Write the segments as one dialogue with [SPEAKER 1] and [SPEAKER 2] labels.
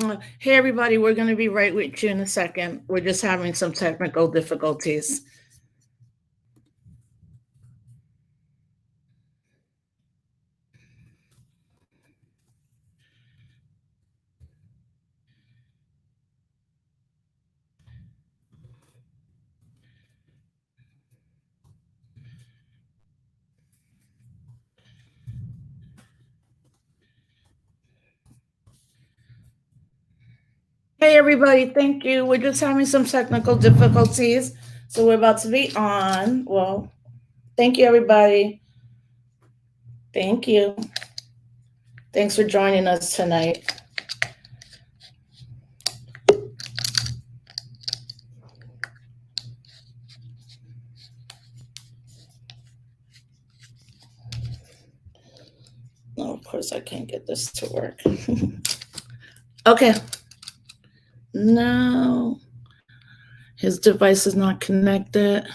[SPEAKER 1] Hey, everybody, we're going to be right with you in a second. We're just having some technical difficulties. Hey, everybody, thank you. We're just having some technical difficulties. So we're about to be on. Well, thank you, everybody. Thank you. Thanks for joining us tonight. No, of course, I can't get this to work. Okay. No, his device is not connected.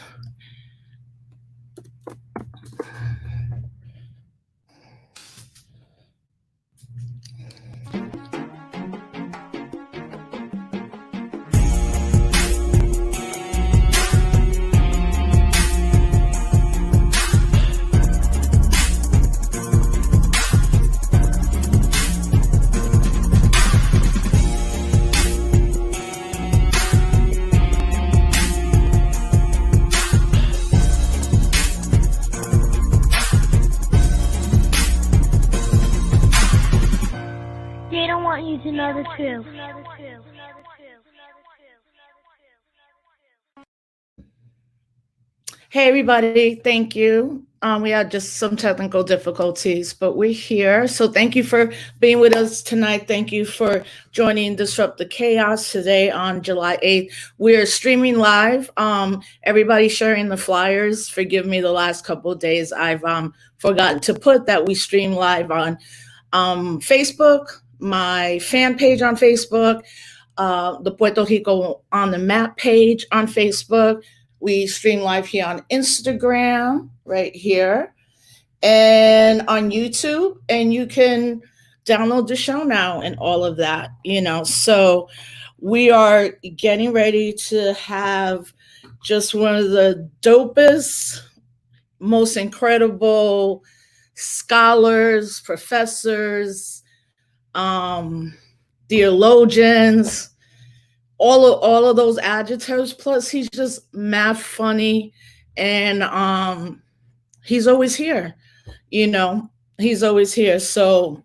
[SPEAKER 2] They don't want you to know the truth.
[SPEAKER 1] Hey, everybody. Thank you. We had just some technical difficulties, but we're here. So thank you for being with us tonight. Thank you for joining Disrupt the Chaos today on July 8th. We're streaming live. Everybody sharing the flyers. Forgive me the last couple of days. I've forgotten to put that we stream live on Facebook, my fan page on Facebook, the Puerto Rico on the Map page on Facebook. We stream live here on Instagram, right here, and on YouTube. And you can download the show now and all of that, So we are getting ready to have just one of the dopest, most incredible scholars, professors, theologians, all of those adjectives. Plus, he's just mad funny, and he's always here. He's always here. So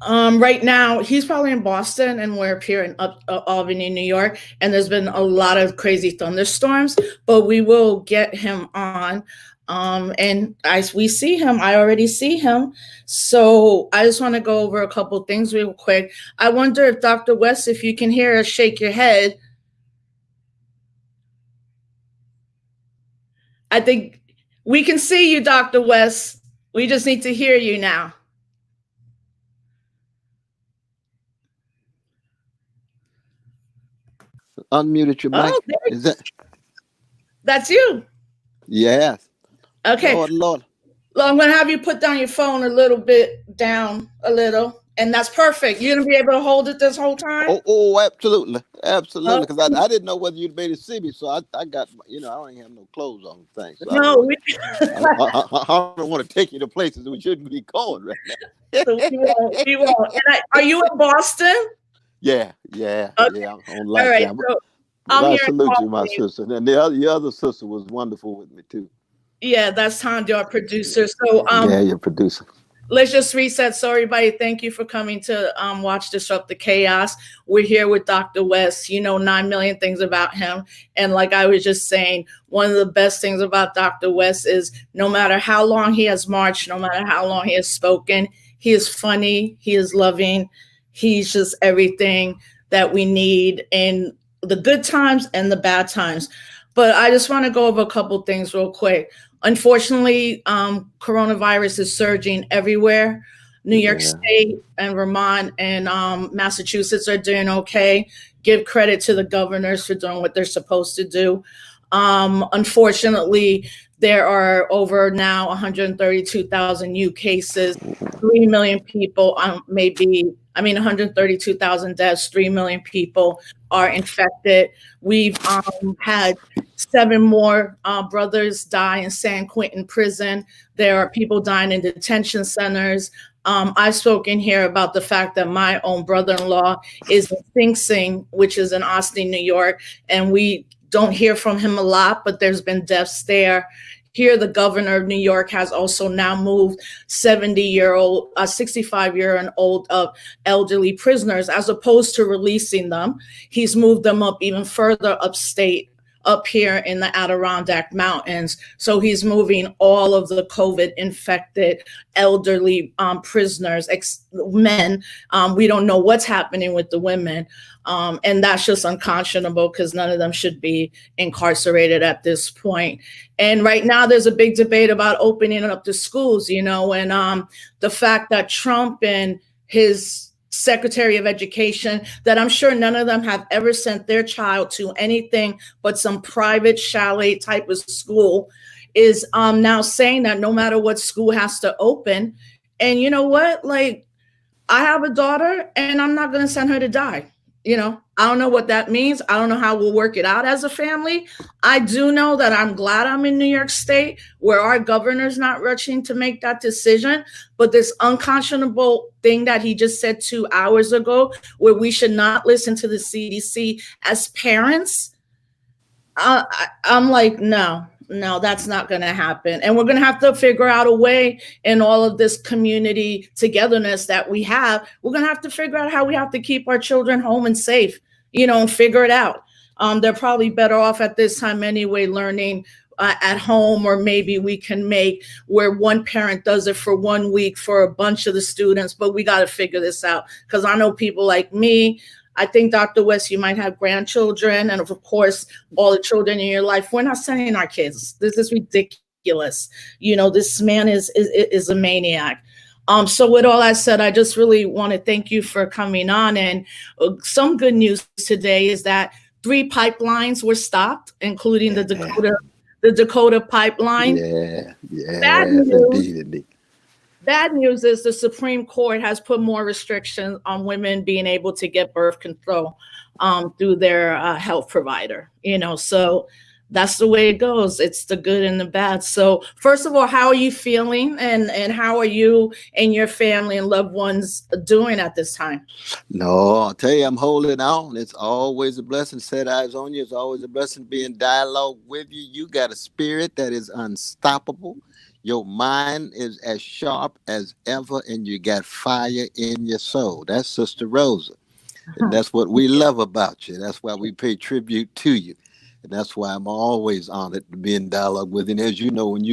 [SPEAKER 1] right now he's probably in Boston, and we're up here in Albany, New York, and there's been a lot of crazy thunderstorms, but we will get him on. And as we see him, I already see him. So I just want to go over a couple things real quick. I wonder if Dr. West, if you can hear us, shake your head. I think we can see you, Dr. West. We just need to hear you now.
[SPEAKER 3] Unmuted your mic.
[SPEAKER 1] Is that's you?
[SPEAKER 3] Yes.
[SPEAKER 1] Okay.
[SPEAKER 3] Lord.
[SPEAKER 1] Well, I'm going to have you put down your phone a little bit down, and that's perfect. You're going to be able to hold it this whole time?
[SPEAKER 3] Oh, absolutely. Absolutely. Because I didn't know whether you'd made it see me, so I got, I don't even have no clothes on. Thanks. So
[SPEAKER 1] no.
[SPEAKER 3] I don't want to take you to places we shouldn't be going right now.
[SPEAKER 1] So we won't. And are you in Boston?
[SPEAKER 3] Yeah.
[SPEAKER 1] Okay.
[SPEAKER 3] Yeah. On live
[SPEAKER 1] all right.
[SPEAKER 3] camera.
[SPEAKER 1] So I
[SPEAKER 3] salute you, my sister. And the other sister was wonderful with me, too.
[SPEAKER 1] Yeah, that's Tandy, our producer. So
[SPEAKER 3] yeah, your producer.
[SPEAKER 1] Let's just reset. So everybody, thank you for coming to watch Disrupt the Chaos. We're here with Dr. West. 9 million things about him. And like I was just saying, one of the best things about Dr. West is no matter how long he has marched, no matter how long he has spoken, he is funny, he is loving, he's just everything that we need in the good times and the bad times. But I just want to go over a couple things real quick. Unfortunately, coronavirus is surging everywhere. New York State and Vermont and Massachusetts are doing okay. Give credit to the governors for doing what they're supposed to do. Unfortunately, there are over now 132,000 new cases, 3 million people, I mean, 132,000 deaths, 3 million people are infected. We've had 7 more brothers die in San Quentin prison. There are people dying in detention centers. I've spoken here about the fact that my own brother-in-law is in Sing Sing, which is in Austin, New York, and we don't hear from him a lot, but there's been deaths there. Here, the governor of New York has also now moved 70-year-old, 65-year-old elderly prisoners, as opposed to releasing them. He's moved them up even further upstate, up here in the Adirondack Mountains. So he's moving all of the COVID infected elderly prisoners, men. We don't know what's happening with the women. And that's just unconscionable because none of them should be incarcerated at this point. And right now there's a big debate about opening up the schools, and the fact that Trump and his Secretary of Education, that I'm sure none of them have ever sent their child to anything but some private chalet type of school, is now saying that no matter what, school has to open. And you know what? Like, I have a daughter and I'm not going to send her to die. I don't know what that means. I don't know how we'll work it out as a family. I do know that I'm glad I'm in New York State, where our governor's not rushing to make that decision. But this unconscionable thing that he just said 2 hours ago, where we should not listen to the CDC as parents, I'm like, no, that's not going to happen. And we're going to have to figure out a way in all of this community togetherness that we have. We're going to have to figure out how we have to keep our children home and safe, and figure it out. They're probably better off at this time anyway, learning at home, or maybe we can make where one parent does it for 1 week for a bunch of the students. But we got to figure this out, because I know people like me. I think, Dr. West, you might have grandchildren, and of course, all the children in your life. We're not sending our kids. This is ridiculous. This man is a maniac. So with all that said, I just really want to thank you for coming on. And some good news today is that 3 pipelines were stopped, including the Dakota pipeline.
[SPEAKER 3] Yeah,
[SPEAKER 1] Bad
[SPEAKER 3] yes,
[SPEAKER 1] news.
[SPEAKER 3] indeed.
[SPEAKER 1] Bad news is the Supreme Court has put more restrictions on women being able to get birth control through their health provider. So that's the way it goes. It's the good and the bad. So first of all, how are you feeling, and how are you and your family and loved ones doing at this time?
[SPEAKER 3] No, I'll tell you, I'm holding on. It's always a blessing. Set eyes on you. It's always a blessing to be in dialogue with you. You got a spirit that is unstoppable. Your mind is as sharp as ever, and you got fire in your soul. That's Sister Rosa. And that's what we love about you. That's why we pay tribute to you. And that's why I'm always honored to be in dialogue with you. And as you know, when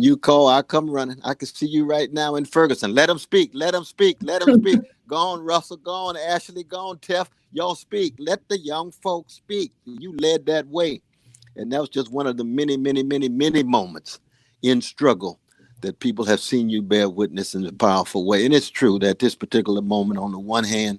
[SPEAKER 3] you call, I come running. I can see you right now in Ferguson. Let them speak. Let them speak. Let them speak. Go on, Russell. Go on, Ashley. Go on, Teff. Y'all speak. Let the young folks speak. You led that way. And that was just one of the many, many, many, many moments in struggle that people have seen you bear witness in a powerful way. And it's true that this particular moment, on the one hand,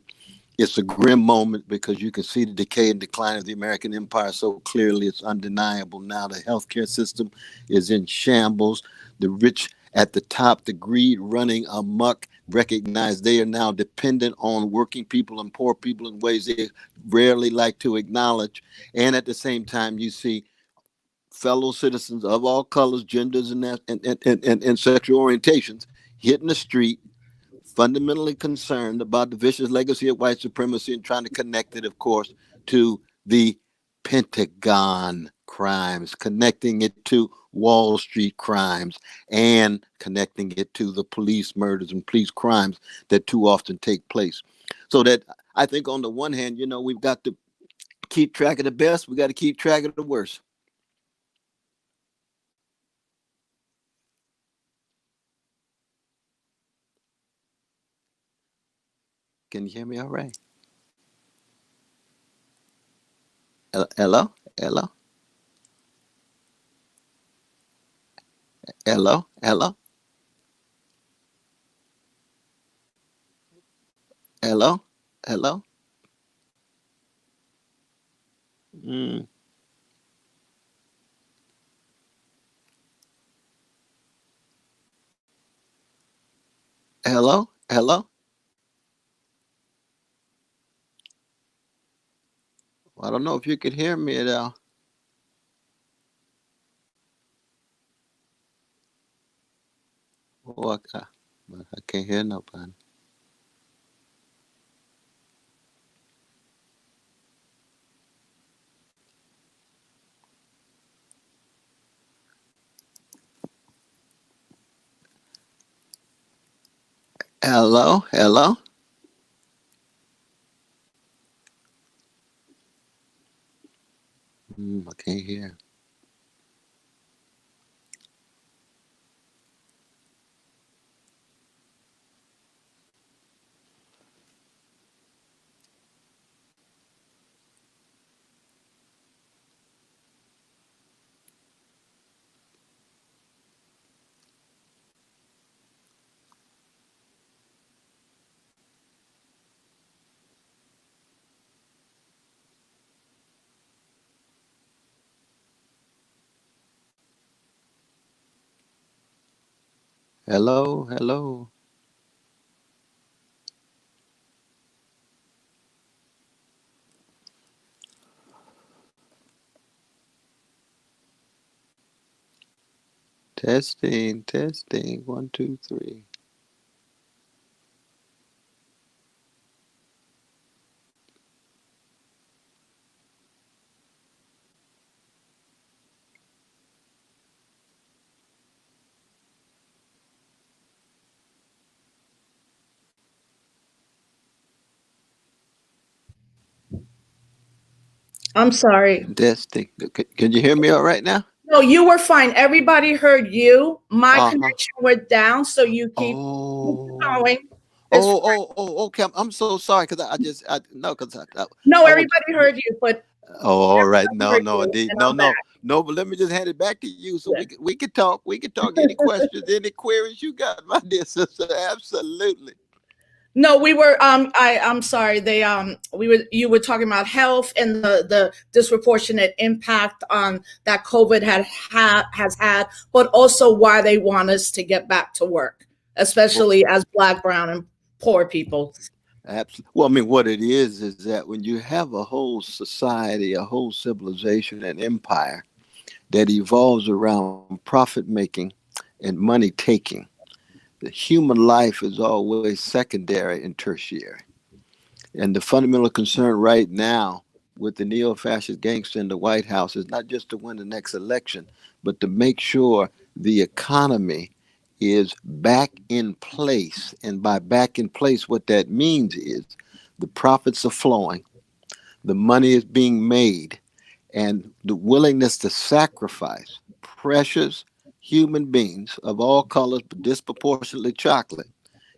[SPEAKER 3] it's a grim moment because you can see the decay and decline of the American empire so clearly. It's undeniable now. The healthcare system is in shambles. The rich at the top, the greed running amok, recognize they are now dependent on working people and poor people in ways they rarely like to acknowledge. And at the same time, you see fellow citizens of all colors, genders, and sexual orientations hitting the street, fundamentally concerned about the vicious legacy of white supremacy, and trying to connect it, of course, to the Pentagon crimes, connecting it to Wall Street crimes, and connecting it to the police murders and police crimes that too often take place. So that I think on the one hand, we've got to keep track of the best. We got to keep track of the worst. Can you hear me all right? Hello? Hello? Hello? Hello? Hello? Hello? Mm. Hello? Hello? I don't know if you could hear me now. Oh, I can't hear nobody. Hello, hello. I can't hear. Hello, hello. Testing, testing. One, two, three.
[SPEAKER 1] I'm sorry.
[SPEAKER 3] Testing. Can you hear me all right now?
[SPEAKER 1] No, you were fine. Everybody heard you. My
[SPEAKER 3] Uh-huh.
[SPEAKER 1] connection went down, so you keep
[SPEAKER 3] Oh.
[SPEAKER 1] going. It's
[SPEAKER 3] Okay. I'm so sorry because I no, because
[SPEAKER 1] no,
[SPEAKER 3] I was.
[SPEAKER 1] everybody heard you, but
[SPEAKER 3] Oh, all right.
[SPEAKER 1] everybody
[SPEAKER 3] No,
[SPEAKER 1] heard
[SPEAKER 3] no,
[SPEAKER 1] you,
[SPEAKER 3] indeed.
[SPEAKER 1] and
[SPEAKER 3] No,
[SPEAKER 1] I'm back.
[SPEAKER 3] no. But let me just hand it back to you so
[SPEAKER 1] Yeah.
[SPEAKER 3] we can talk. We can talk. Any questions, any queries you got, my dear sister? Absolutely.
[SPEAKER 1] No, we were. I'm sorry. They. We were. You were talking about health and the disproportionate impact that COVID has had, but also why they want us to get back to work,
[SPEAKER 3] Well,
[SPEAKER 1] especially as Black, Brown, and poor people.
[SPEAKER 3] absolutely. Well, I mean, what it is that when you have a whole society, a whole civilization, an empire that evolves around profit making and money taking, the human life is always secondary and tertiary. And the fundamental concern right now with the neo fascist gangster in the White House is not just to win the next election, but to make sure the economy is back in place. And by back in place, what that means is the profits are flowing, the money is being made, and the willingness to sacrifice precious human beings of all colors, but disproportionately chocolate,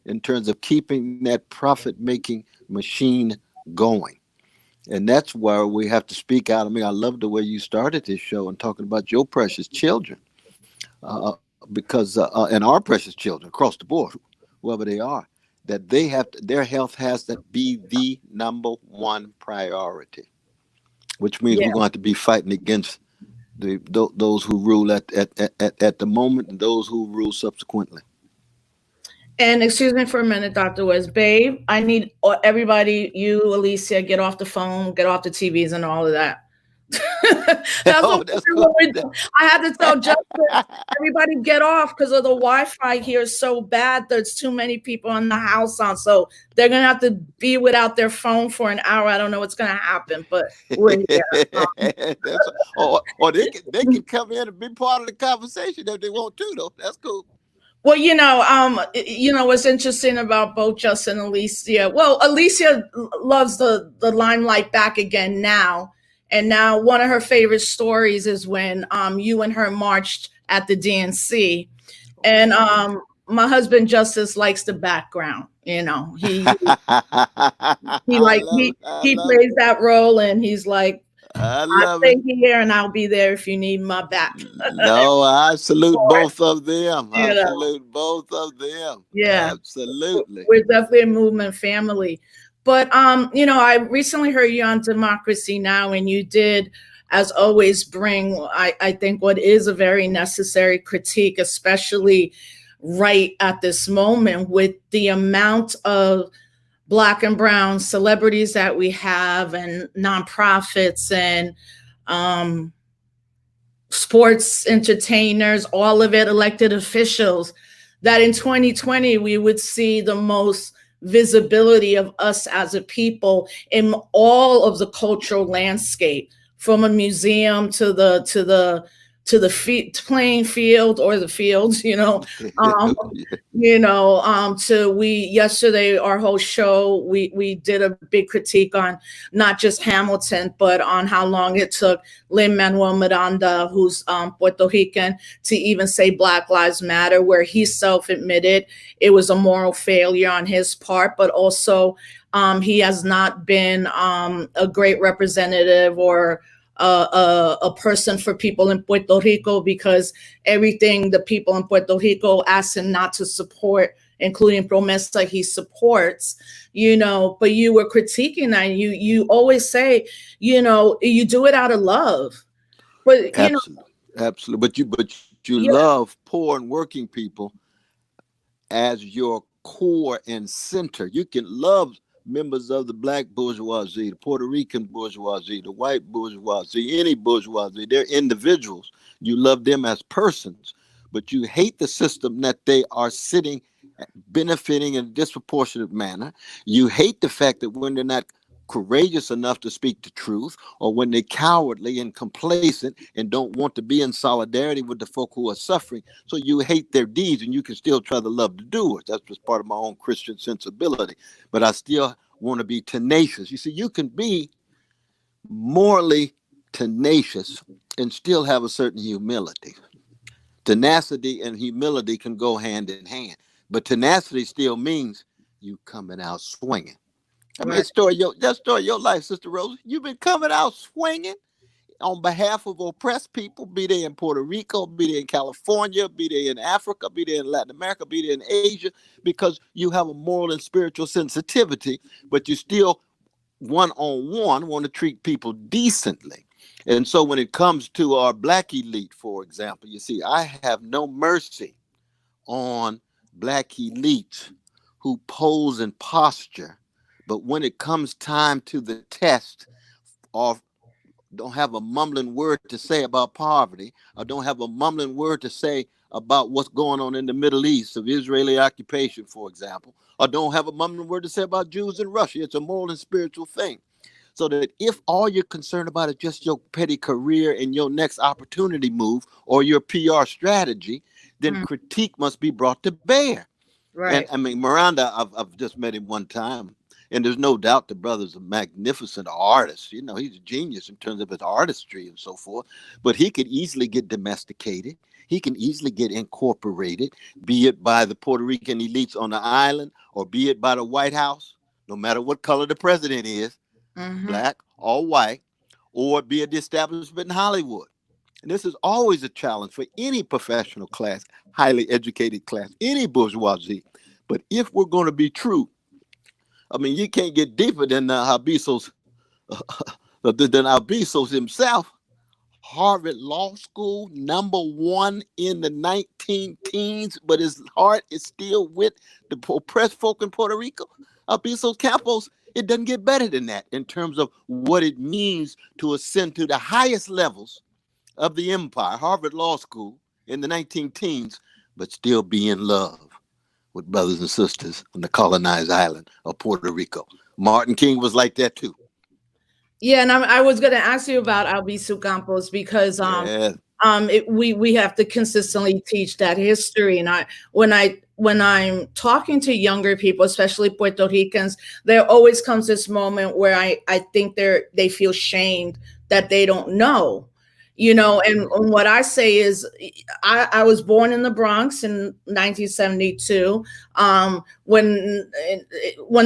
[SPEAKER 3] in terms of keeping that profit making machine going. And that's where we have to speak out. I mean, I love the way you started this show and talking about your precious children, because and our precious children across the board, whoever they are, that their health has to be the number one priority, which means we're
[SPEAKER 1] Yeah.
[SPEAKER 3] going to have to be fighting against those who rule at the moment and those who rule subsequently.
[SPEAKER 1] And excuse me for a minute, Dr. West. Babe, I need everybody, you, Alicia, get off the phone, get off the TVs and all of that. That's what
[SPEAKER 3] Oh,
[SPEAKER 1] we
[SPEAKER 3] that's
[SPEAKER 1] do
[SPEAKER 3] cool.
[SPEAKER 1] when we do. I had to tell Justin, everybody get off because of the Wi-Fi here is so bad. There's too many people in the house on. So they're going to have to be without their phone for an hour. I don't know what's going to happen, but we're here.
[SPEAKER 3] Or they can come in and be part of the conversation if they want to, though. That's cool.
[SPEAKER 1] Well, what's interesting about both Justin and Alicia. Well, Alicia loves the limelight back again now, and now one of her favorite stories is when you and her marched at the DNC, and my husband Justice likes the background. He
[SPEAKER 3] I
[SPEAKER 1] like
[SPEAKER 3] love it. I
[SPEAKER 1] he
[SPEAKER 3] love it.
[SPEAKER 1] plays that role, and he's like,
[SPEAKER 3] I
[SPEAKER 1] I
[SPEAKER 3] love
[SPEAKER 1] stay
[SPEAKER 3] it.
[SPEAKER 1] here, and I'll be there if you need my back.
[SPEAKER 3] No, I salute both of them. I
[SPEAKER 1] you know,
[SPEAKER 3] salute both of them.
[SPEAKER 1] yeah.
[SPEAKER 3] Absolutely.
[SPEAKER 1] We're definitely a movement family. But I recently heard you on Democracy Now, and you did, as always, bring I think what is a very necessary critique, especially right at this moment with the amount of Black and brown celebrities that we have, and nonprofits, and um, sports entertainers, all of it, elected officials, that in 2020 we would see the most visibility of us as a people in all of the cultural landscape, from a museum to the playing field, or the fields, um, to we yesterday, our whole show, we did a big critique on not just Hamilton, but on how long it took Lin-Manuel Miranda, who's Puerto Rican, to even say Black Lives Matter, where he self-admitted it was a moral failure on his part, but also he has not been a great representative, or a person for people in Puerto Rico, because everything the people in Puerto Rico asked him not to support, including Promesa, he supports, but you were critiquing that. You always say, you do it out of love, but
[SPEAKER 3] Absolutely. But you
[SPEAKER 1] yeah,
[SPEAKER 3] love poor and working people as your core and center. You can love members of the black bourgeoisie, the Puerto Rican bourgeoisie, the white bourgeoisie, any bourgeoisie. They're individuals. You love them as persons, but you hate the system that they are sitting benefiting in a disproportionate manner. You hate the fact that when they're not courageous enough to speak the truth, or when they're cowardly and complacent and don't want to be in solidarity with the folk who are suffering. So you hate their deeds, and you can still try to love the doers. That's just part of my own Christian sensibility. But I still want to be tenacious. You see, you can be morally tenacious and still have a certain humility. Tenacity and humility can go hand in hand, but tenacity still means you coming out swinging. I mean,
[SPEAKER 1] right,
[SPEAKER 3] story your life, Sister Rose. You've been coming out swinging on behalf of oppressed people, be they in Puerto Rico, be they in California, be they in Africa, be they in Latin America, be they in Asia, because you have a moral and spiritual sensitivity, but you still one on one want to treat people decently. And so when it comes to our black elite, for example, you see, I have no mercy on black elites who pose and posture, but when it comes time to the test, or don't have a mumbling word to say about poverty, or don't have a mumbling word to say about what's going on in the Middle East of Israeli occupation, for example, or don't have a mumbling word to say about Jews in Russia. It's a moral and spiritual thing. So that if all you're concerned about is just your petty career and your next opportunity move or your PR strategy, then
[SPEAKER 1] mm,
[SPEAKER 3] critique must be brought to bear. And
[SPEAKER 1] right,
[SPEAKER 3] I mean, Miranda, I've just met him one time, and there's no doubt the brother's a magnificent artist. You know, he's a genius in terms of his artistry and so forth. But he could easily get domesticated. He can easily get incorporated, be it by the Puerto Rican elites on the island, or be it by the White House, no matter what color the president is,
[SPEAKER 1] mm-hmm,
[SPEAKER 3] black or white, or be it the establishment in Hollywood. And this is always a challenge for any professional class, highly educated class, any bourgeoisie. But if we're going to be true, I mean, you can't get deeper than than Albizo's himself. Harvard Law School, #1 in the 19 teens, but his heart is still with the oppressed folk in Puerto Rico. Albizo's Campos, it doesn't get better than that in terms of what it means to ascend to the highest levels of the empire, Harvard Law School, in the 19 teens, but still be in love with brothers and sisters on the colonized island of Puerto Rico. Martin King was like that too.
[SPEAKER 1] yeah. And I was going to ask you about Albizu Campos, because
[SPEAKER 3] Yeah.
[SPEAKER 1] we have to consistently teach that history. And when I'm talking to younger people, especially Puerto Ricans, there always comes this moment where I think they feel shamed that they don't know. And what I say is, I was born in the Bronx in 1972, when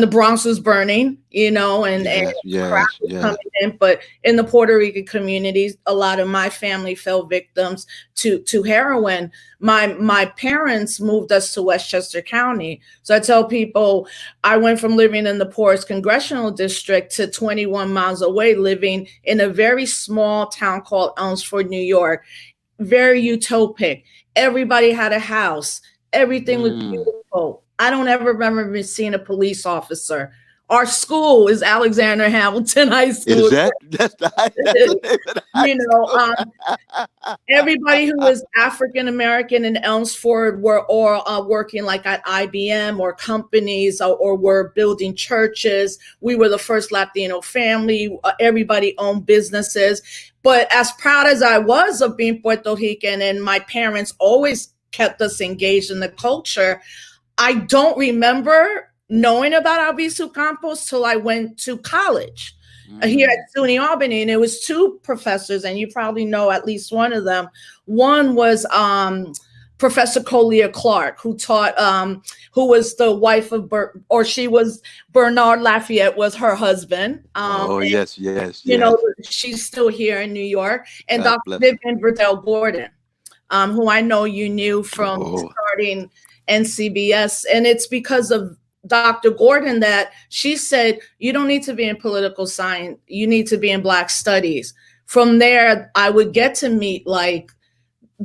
[SPEAKER 1] the Bronx was burning, and
[SPEAKER 3] Yes,
[SPEAKER 1] crack
[SPEAKER 3] yes,
[SPEAKER 1] was
[SPEAKER 3] yes.
[SPEAKER 1] coming in. But in the Puerto Rican communities, a lot of my family fell victims to heroin. My parents moved us to Westchester County. So I tell people, I went from living in the poorest congressional district to 21 miles away, living in a very small town called Elmsford, New York. Very utopic. Everybody had a house. Everything was
[SPEAKER 3] Mm.
[SPEAKER 1] beautiful. I don't ever remember seeing a police officer. Our school is Alexander Hamilton High School.
[SPEAKER 3] Is that's the name of the high
[SPEAKER 1] You know,
[SPEAKER 3] school?
[SPEAKER 1] everybody who was African American in Elmsford were all working like at IBM or companies, or were building churches. We were the first Latino family. Everybody owned businesses. But as proud as I was of being Puerto Rican, and my parents always kept us engaged in the culture, I don't remember knowing about Albizu Campos till I went to college here at SUNY Albany, and it was two professors, and you probably know at least one of them. One was Professor Collier Clark, who taught, who was the wife of she was Bernard Lafayette was her husband.
[SPEAKER 3] Oh,
[SPEAKER 1] and,
[SPEAKER 3] yes, yes,
[SPEAKER 1] you
[SPEAKER 3] yes.
[SPEAKER 1] know, she's still here in New York, and
[SPEAKER 3] God
[SPEAKER 1] Dr.
[SPEAKER 3] bless her.
[SPEAKER 1] Vivian Verdell Gordon, who I know you knew from
[SPEAKER 3] Oh.
[SPEAKER 1] starting NCBS, and it's because of Dr. Gordon that she said, you don't need to be in political science, you need to be in Black studies. From there, I would get to meet like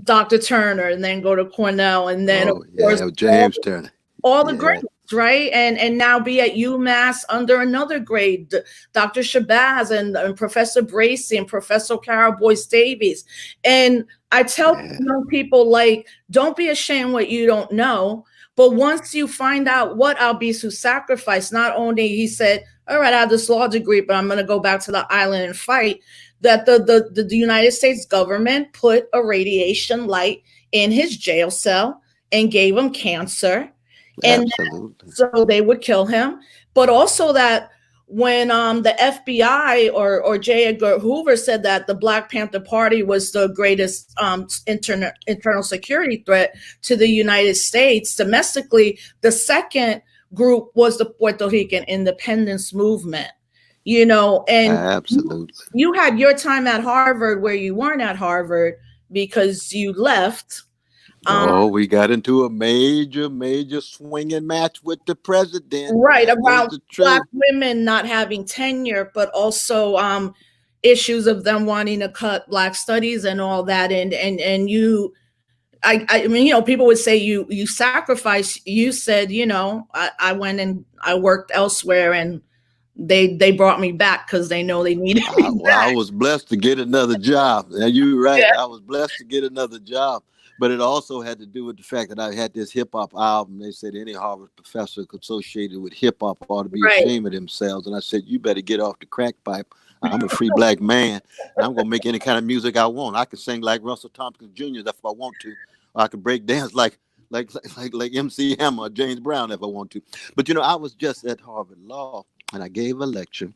[SPEAKER 1] Dr. Turner, and then go to Cornell, and then
[SPEAKER 3] Oh, yeah, James Turner.
[SPEAKER 1] all the
[SPEAKER 3] Yeah.
[SPEAKER 1] greats, right? And now be at UMass under another grade, Dr. Shabazz and Professor Bracy and Professor Carol Boyce Davies. And I tell young people, like, don't be ashamed what you don't know. But once you find out what Albizu sacrificed, not only he said, all right, I have this law degree, but I'm going to go back to the island and fight, that the United States government put a radiation light in his jail cell and gave him cancer. And
[SPEAKER 3] Absolutely.
[SPEAKER 1] so they would kill him. But also that when the FBI or J. Edgar Hoover said that the Black Panther Party was the greatest internal security threat to the United States domestically, the second group was the Puerto Rican independence movement. You know, and
[SPEAKER 3] absolutely,
[SPEAKER 1] you had your time at Harvard where you weren't at Harvard because you left.
[SPEAKER 3] We got into a major swinging match with the president.
[SPEAKER 1] Right, about Black women not having tenure, but also issues of them wanting to cut Black studies and all that. And you, I mean, you know, people would say you sacrificed. You said, you know, I went and I worked elsewhere, and they brought me back because they know they needed me back.
[SPEAKER 3] I was blessed to get another job. And you're right. Yeah. I was blessed to get another job. But it also had to do with the fact that I had this hip hop album. They said any Harvard professor associated with hip hop ought to be ashamed of themselves. And I said, you better get off the crack pipe. I'm a free Black man, and I'm going to make any kind of music I want. I can sing like Russell Thompson Jr. if I want to. Or I can break dance like MC Hammer or James Brown if I want to. But, you know, I was just at Harvard Law, and I gave a lecture,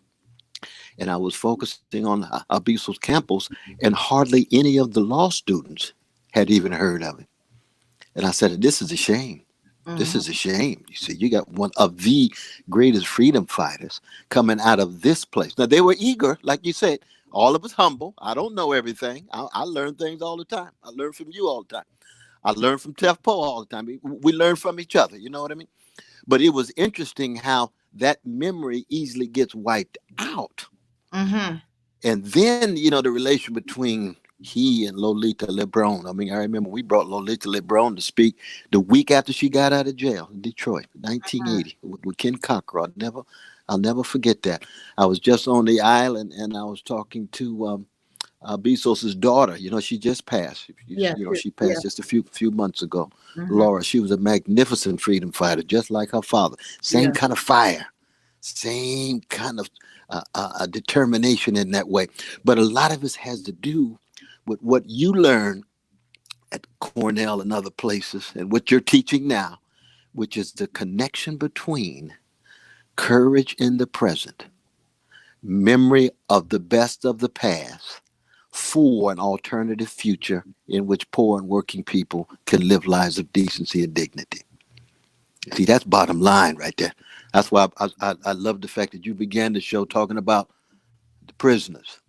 [SPEAKER 3] and I was focusing on Albizu Campos, and hardly any of the law students had even heard of it. And I said, this is a shame. This is a shame. You see, you got one of the greatest freedom fighters coming out of this place. Now, they were eager, like you said, all of us humble. I don't know everything. I learn things all the time. I learn from you all the time. I learn from Tef Poe all the time. We learn from each other. You know what I mean? But it was interesting how that memory easily gets wiped out. And then, you know, the relation between he and Lolita LeBron. I mean, I remember we brought Lolita LeBron to speak the week after she got out of jail in Detroit, 1980, with Ken Cockrell. I'll never forget that. I was just on the island, and I was talking to Bezos's daughter. You know, she just passed. She passed just a few months ago. Laura, she was a magnificent freedom fighter, just like her father. Same kind of fire, same kind of determination in that way. But a lot of it has to do with what you learn at Cornell and other places, and what you're teaching now, which is the connection between courage in the present, memory of the best of the past, for an alternative future in which poor and working people can live lives of decency and dignity. See, that's bottom line right there. That's why I love the fact that you began the show talking about the prisoners.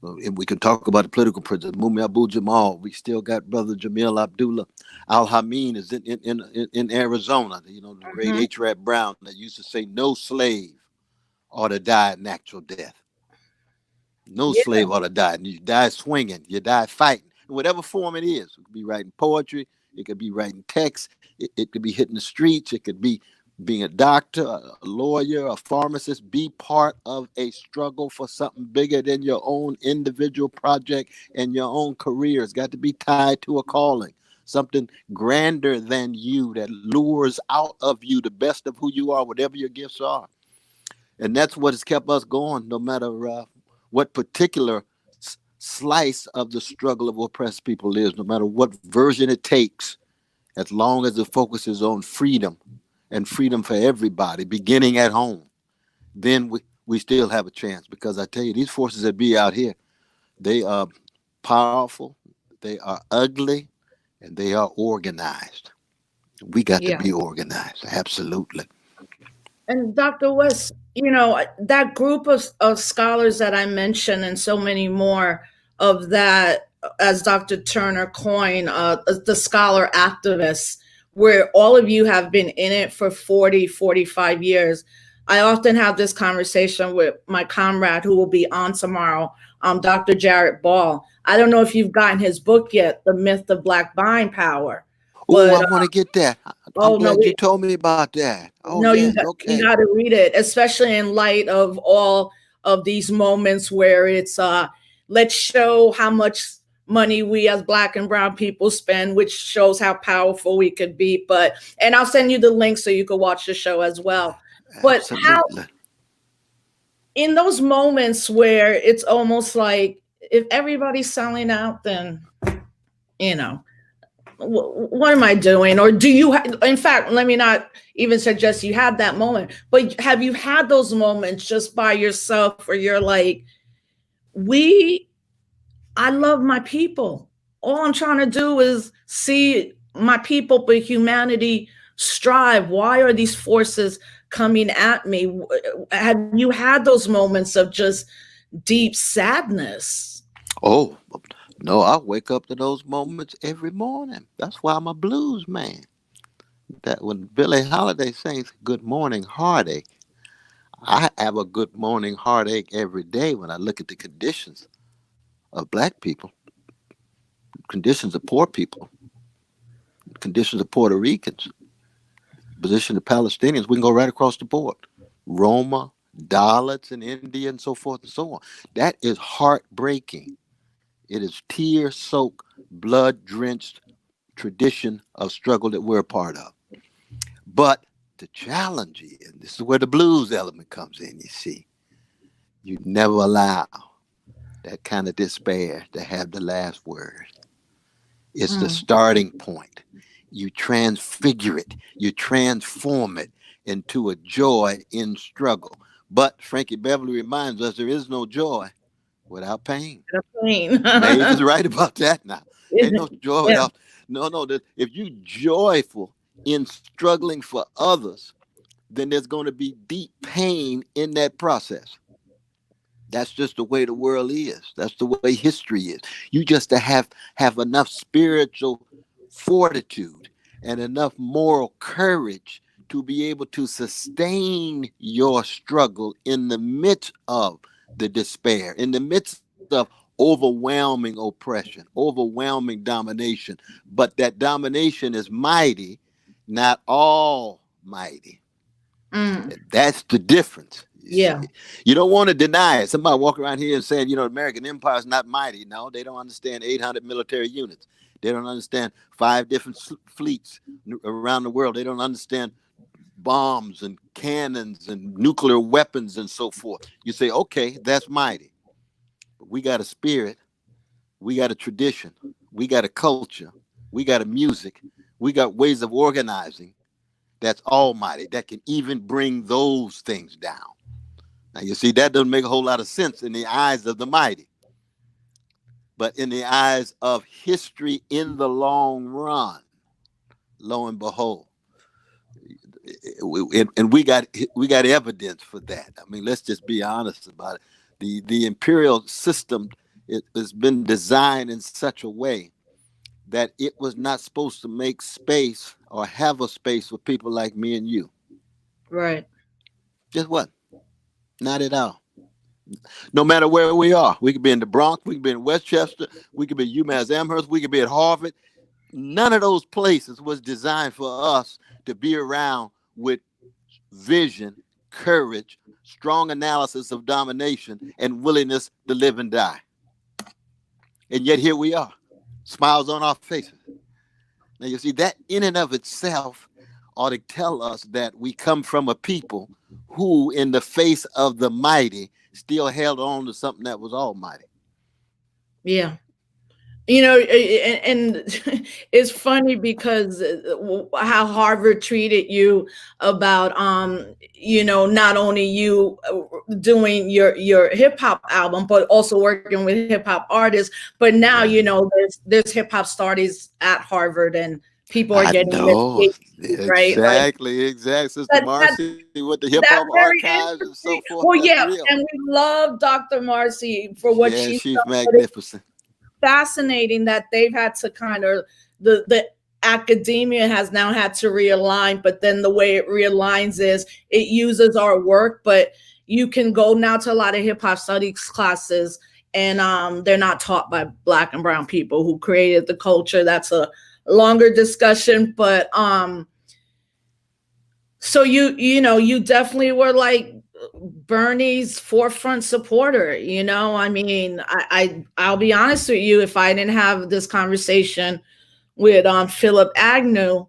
[SPEAKER 3] And we can talk about the political prisoners, Mumi Abu Jamal. We still got Brother Jamil Abdullah Al-Hameen is in Arizona. You know, the great H. Rap Brown that used to say, no slave ought to die a natural death. No slave ought to die. You die swinging. You die fighting. In whatever form it is. It could be writing poetry. It could be writing text. It could be hitting the streets. It could be being a doctor, a lawyer, a pharmacist, be part of a struggle for something bigger than your own individual project and your own career. It's got to be tied to a calling, something grander than you that lures out of you the best of who you are, whatever your gifts are. And that's what has kept us going, no matter what particular slice of the struggle of oppressed people is, no matter what version it takes, as long as the focus is on freedom and freedom for everybody, beginning at home, then we still have a chance. Because I tell you, these forces that be out here, they are powerful, they are ugly, and they are organized. We got to
[SPEAKER 1] Yeah.
[SPEAKER 3] be organized. Absolutely.
[SPEAKER 1] And Dr. West, that group of scholars that I mentioned and so many more of that, as Dr. Turner coined, the scholar activists, where all of you have been in it for 40, 45 years. I often have this conversation with my comrade who will be on tomorrow, Dr. Jared Ball. I don't know if you've gotten his book yet, The Myth of Black Buying Power.
[SPEAKER 3] Oh, I
[SPEAKER 1] But
[SPEAKER 3] want to get that. I'm
[SPEAKER 1] oh no,
[SPEAKER 3] glad you told me about that. Oh,
[SPEAKER 1] no,
[SPEAKER 3] yes.
[SPEAKER 1] you
[SPEAKER 3] Okay.
[SPEAKER 1] got to read it, especially in light of all of these moments where it's let's show how much money we as black and brown people spend, which shows how powerful we could be. But and I'll send you the link so you can watch the show as well. But how
[SPEAKER 3] Absolutely.
[SPEAKER 1] in those moments where it's almost like if everybody's selling out, then you know what am I doing? Or do you, in fact, let me not even suggest you had that moment, but have you had those moments just by yourself where you're like, I love my people. All I'm trying to do is see my people, but humanity strive. Why are these forces coming at me? Have you had those moments of just deep sadness?
[SPEAKER 3] Oh, no, I wake up to those moments every morning. That's why I'm a blues man. That when Billie Holiday sings Good Morning Heartache, I have a good morning heartache every day when I look at the conditions of black people, conditions of poor people, conditions of Puerto Ricans, position of Palestinians. We can go right across the board. Roma, Dalits, and India, and so forth and so on. That is heartbreaking. It is tear soaked, blood drenched tradition of struggle that we're a part of. But the challenge is this is where the blues element comes in, you see. You never allow that kind of despair to have the last word. It's the
[SPEAKER 1] Mm,
[SPEAKER 3] starting point. You transfigure it, you transform it into a joy in struggle. But Frankie Beverly reminds us there is no joy without pain.
[SPEAKER 1] the pain.
[SPEAKER 3] Maeve is right about that now. Ain't no joy
[SPEAKER 1] Yeah.
[SPEAKER 3] without. No, no. If you joyful in struggling for others, then there's going to be deep pain in that process. That's just the way the world is. That's the way history is. You just to have enough spiritual fortitude and enough moral courage to be able to sustain your struggle in the midst of the despair, in the midst of overwhelming oppression, overwhelming domination. But that domination is mighty, not almighty.
[SPEAKER 1] Mm,
[SPEAKER 3] And that's the difference. You see,
[SPEAKER 1] yeah.
[SPEAKER 3] you don't want to deny it. Somebody walk around here and saying, the American empire is not mighty. No, they don't understand 800 military units. They don't understand 5 different fleets around the world. They don't understand bombs and cannons and nuclear weapons and so forth. You say, okay, that's mighty. But we got a spirit. We got a tradition. We got a culture. We got a music. We got ways of organizing that's almighty, that can even bring those things down. Now, you see, that doesn't make a whole lot of sense in the eyes of the mighty, but in the eyes of history in the long run, lo and behold, and we got evidence for that. I mean, let's just be honest about it. The imperial system it has been designed in such a way that it was not supposed to make space or have a space for people like me and you.
[SPEAKER 1] Right.
[SPEAKER 3] Just what? Not at all. No matter where we are. We could be in the Bronx, we could be in Westchester, we could be at UMass Amherst, we could be at Harvard. None of those places was designed for us to be around with vision, courage, strong analysis of domination, and willingness to live and die. And yet here we are, smiles on our faces. Now you see that in and of itself ought to tell us that we come from a people who, in the face of the mighty, still held on to something that was almighty.
[SPEAKER 1] Yeah. And it's funny because how Harvard treated you about not only you doing your hip hop album, but also working with hip hop artists. But now there's hip hop studies at Harvard, and people are
[SPEAKER 3] I
[SPEAKER 1] getting their
[SPEAKER 3] know
[SPEAKER 1] PhDs, right? Like
[SPEAKER 3] exactly, Sister
[SPEAKER 1] that
[SPEAKER 3] Marcy with the hip
[SPEAKER 1] that's
[SPEAKER 3] hop
[SPEAKER 1] very
[SPEAKER 3] archives and so
[SPEAKER 1] interesting.
[SPEAKER 3] forth.
[SPEAKER 1] Well,
[SPEAKER 3] That's
[SPEAKER 1] yeah,
[SPEAKER 3] real.
[SPEAKER 1] and we love Dr. Marcy for what
[SPEAKER 3] Yeah,
[SPEAKER 1] she's
[SPEAKER 3] she's
[SPEAKER 1] done. But it's
[SPEAKER 3] magnificent.
[SPEAKER 1] fascinating that they've had to kind of the academia has now had to realign, but then the way it realigns is it uses our work, but you can go now to a lot of hip hop studies classes, and they're not taught by Black and brown people who created the culture. That's a longer discussion, but so you definitely were like Bernie's forefront supporter. I mean, I'll be honest with you, if I didn't have this conversation with Philip Agnew,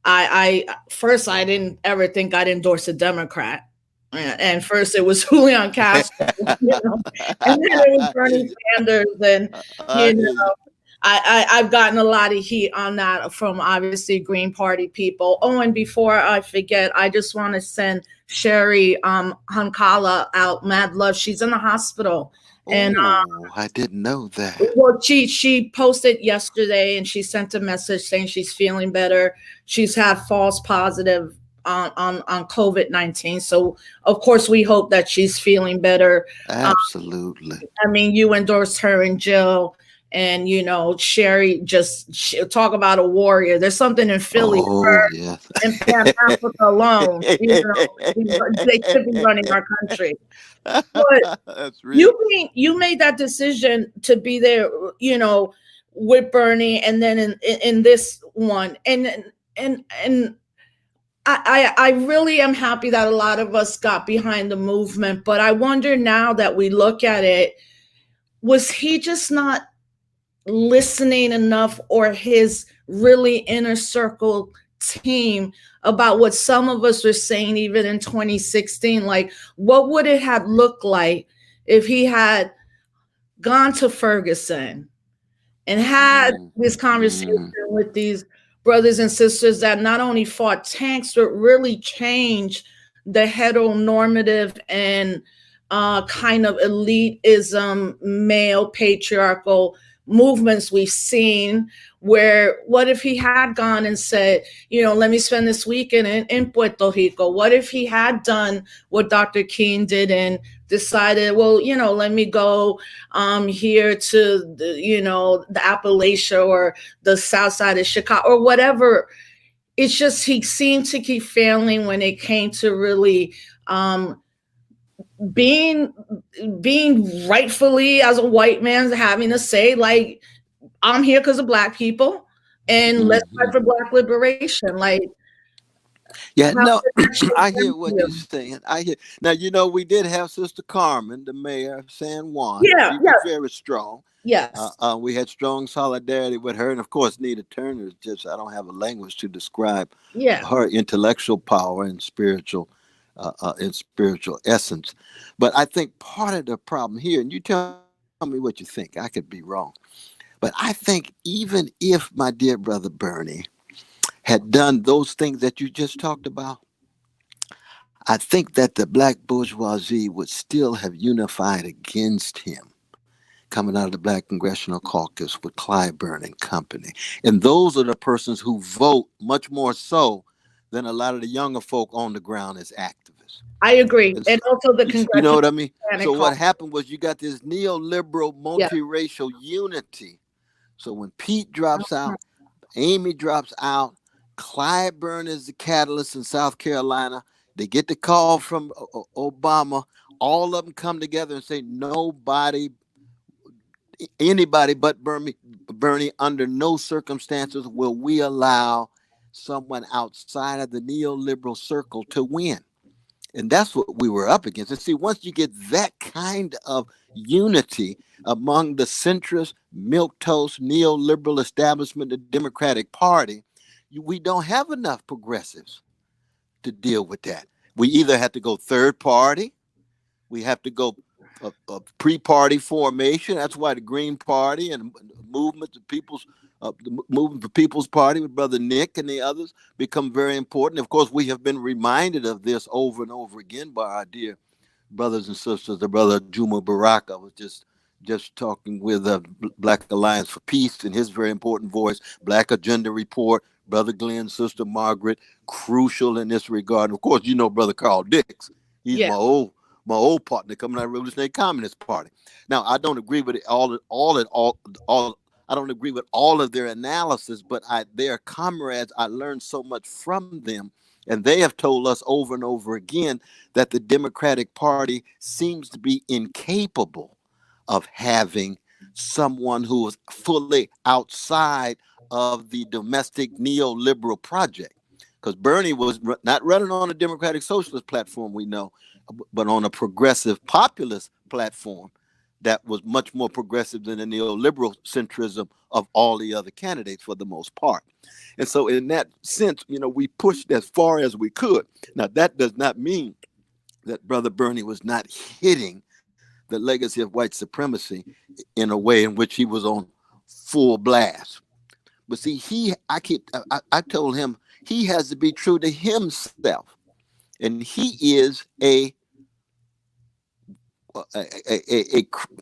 [SPEAKER 1] I first I didn't ever think I'd endorse a Democrat. And first it was Julian Castro, and then it was Bernie Sanders, and you know,
[SPEAKER 3] I,
[SPEAKER 1] I've gotten a lot of heat on that from obviously Green Party people. Oh, and before I forget, I just want to send Sherry Hankala out mad love. She's in the hospital, and
[SPEAKER 3] oh, I didn't know that.
[SPEAKER 1] well, she posted yesterday, and she sent a message saying she's feeling better. She's had false positive on COVID-19, so of course we hope that she's feeling better.
[SPEAKER 3] Absolutely.
[SPEAKER 1] I mean, you endorsed her and Jill, and Sherry talk about a warrior. There's something in Philly,
[SPEAKER 3] Oh,
[SPEAKER 1] her
[SPEAKER 3] yes.
[SPEAKER 1] and Pan Africa alone. They should be running our country. But
[SPEAKER 3] That's real.
[SPEAKER 1] you made that decision to be there, with Bernie, and then in this one, and I really am happy that a lot of us got behind the movement. But I wonder now that we look at it, was he just not listening enough, or his really inner circle team, about what some of us were saying even in 2016? Like, what would it have looked like if he had gone to Ferguson and had this conversation
[SPEAKER 3] Mm.
[SPEAKER 1] with these brothers and sisters that not only fought tanks, but really changed the heteronormative and kind of elitism, male patriarchal movements we've seen? Where, what if he had gone and said, let me spend this weekend in Puerto Rico? What if he had done what Dr. King did and decided, well, let me go here to the Appalachia or the south side of Chicago or whatever? It's just he seemed to keep failing when it came to really being rightfully, as a white man, having to say, like, I'm here because of Black people, and let's fight for Black liberation. Like,
[SPEAKER 3] Yeah,
[SPEAKER 1] how
[SPEAKER 3] no,
[SPEAKER 1] did that shake
[SPEAKER 3] I
[SPEAKER 1] down
[SPEAKER 3] hear
[SPEAKER 1] for
[SPEAKER 3] what you're
[SPEAKER 1] you?
[SPEAKER 3] saying. I hear now. We did have Sister Carmen, the mayor of San Juan.
[SPEAKER 1] Yeah,
[SPEAKER 3] She was
[SPEAKER 1] yes,
[SPEAKER 3] very strong.
[SPEAKER 1] yes,
[SPEAKER 3] We had strong solidarity with her, and of course, Nita Turner is just, I don't have a language to describe
[SPEAKER 1] yeah.
[SPEAKER 3] her intellectual power and spiritual essence. But I think part of the problem here, and you tell me what you think, I could be wrong, but I think even if my dear brother Bernie had done those things that you just talked about, I think that the black bourgeoisie would still have unified against him, coming out of the Black Congressional Caucus with Clyburn and company. And those are the persons who vote much more so than a lot of the younger folk on the ground as activists.
[SPEAKER 1] I agree,
[SPEAKER 3] And
[SPEAKER 1] and
[SPEAKER 3] so,
[SPEAKER 1] also the
[SPEAKER 3] you know
[SPEAKER 1] congressional
[SPEAKER 3] what I mean?
[SPEAKER 1] Hispanic
[SPEAKER 3] So what
[SPEAKER 1] caucus.
[SPEAKER 3] happened was you got this neoliberal
[SPEAKER 1] Yeah.
[SPEAKER 3] multiracial unity. So when Pete drops out, Amy drops out, Clyburn is the catalyst in South Carolina. They get the call from Obama. All of them come together and say anybody but Bernie, under no circumstances will we allow someone outside of the neoliberal circle to win. And that's what we were up against. And see, once you get that kind of unity among the centrist, milquetoast, neoliberal establishment, the Democratic Party, we don't have enough progressives to deal with that. We either have to go third party, we have to go a pre-party formation. That's why the Green Party and movement, the movement for People's Party with Brother Nick and the others become very important. Of course, we have been reminded of this over and over again by our dear brothers and sisters. The brother Juma Baraka was just talking with Black Alliance for Peace in his very important voice. Black Agenda Report, Brother Glenn, Sister Margaret, crucial in this regard. And of course, you know Brother Carl Dix. He's
[SPEAKER 1] Yeah.
[SPEAKER 3] my old partner coming out of the Revolutionary Communist Party. Now, I don't agree with all. I don't agree with all of their analysis, but they're comrades. I learned so much from them, and they have told us over and over again that the Democratic Party seems to be incapable of having someone who is fully outside of the domestic neoliberal project. Because Bernie was not running on a democratic socialist platform, we know, but on a progressive populist platform that was much more progressive than the neoliberal centrism of all the other candidates for the most part. And so in that sense, we pushed as far as we could. Now, that does not mean that Brother Bernie was not hitting the legacy of white supremacy in a way in which he was on full blast. But see, I told him he has to be true to himself. And he is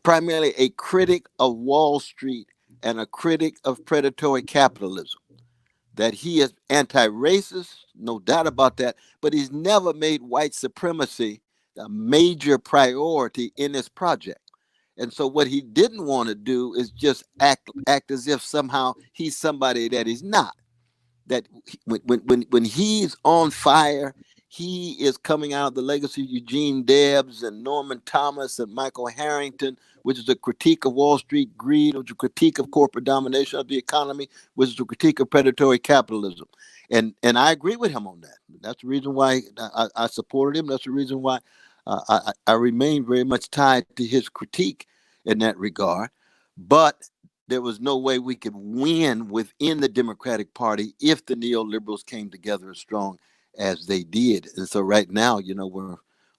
[SPEAKER 3] primarily a critic of Wall Street and a critic of predatory capitalism. That he is anti-racist, no doubt about that, but he's never made white supremacy a major priority in his project. And so what he didn't want to do is just act as if somehow he's somebody that he's not. That when he's on fire, he is coming out of the legacy of Eugene Debs and Norman Thomas and Michael Harrington, which is a critique of Wall Street greed, which is a critique of corporate domination of the economy, which is a critique of predatory capitalism. And I agree with him on that. That's the reason why I supported him. That's the reason why I remain very much tied to his critique in that regard. But there was no way we could win within the Democratic Party if the neoliberals came together as strong as they did. And so right now,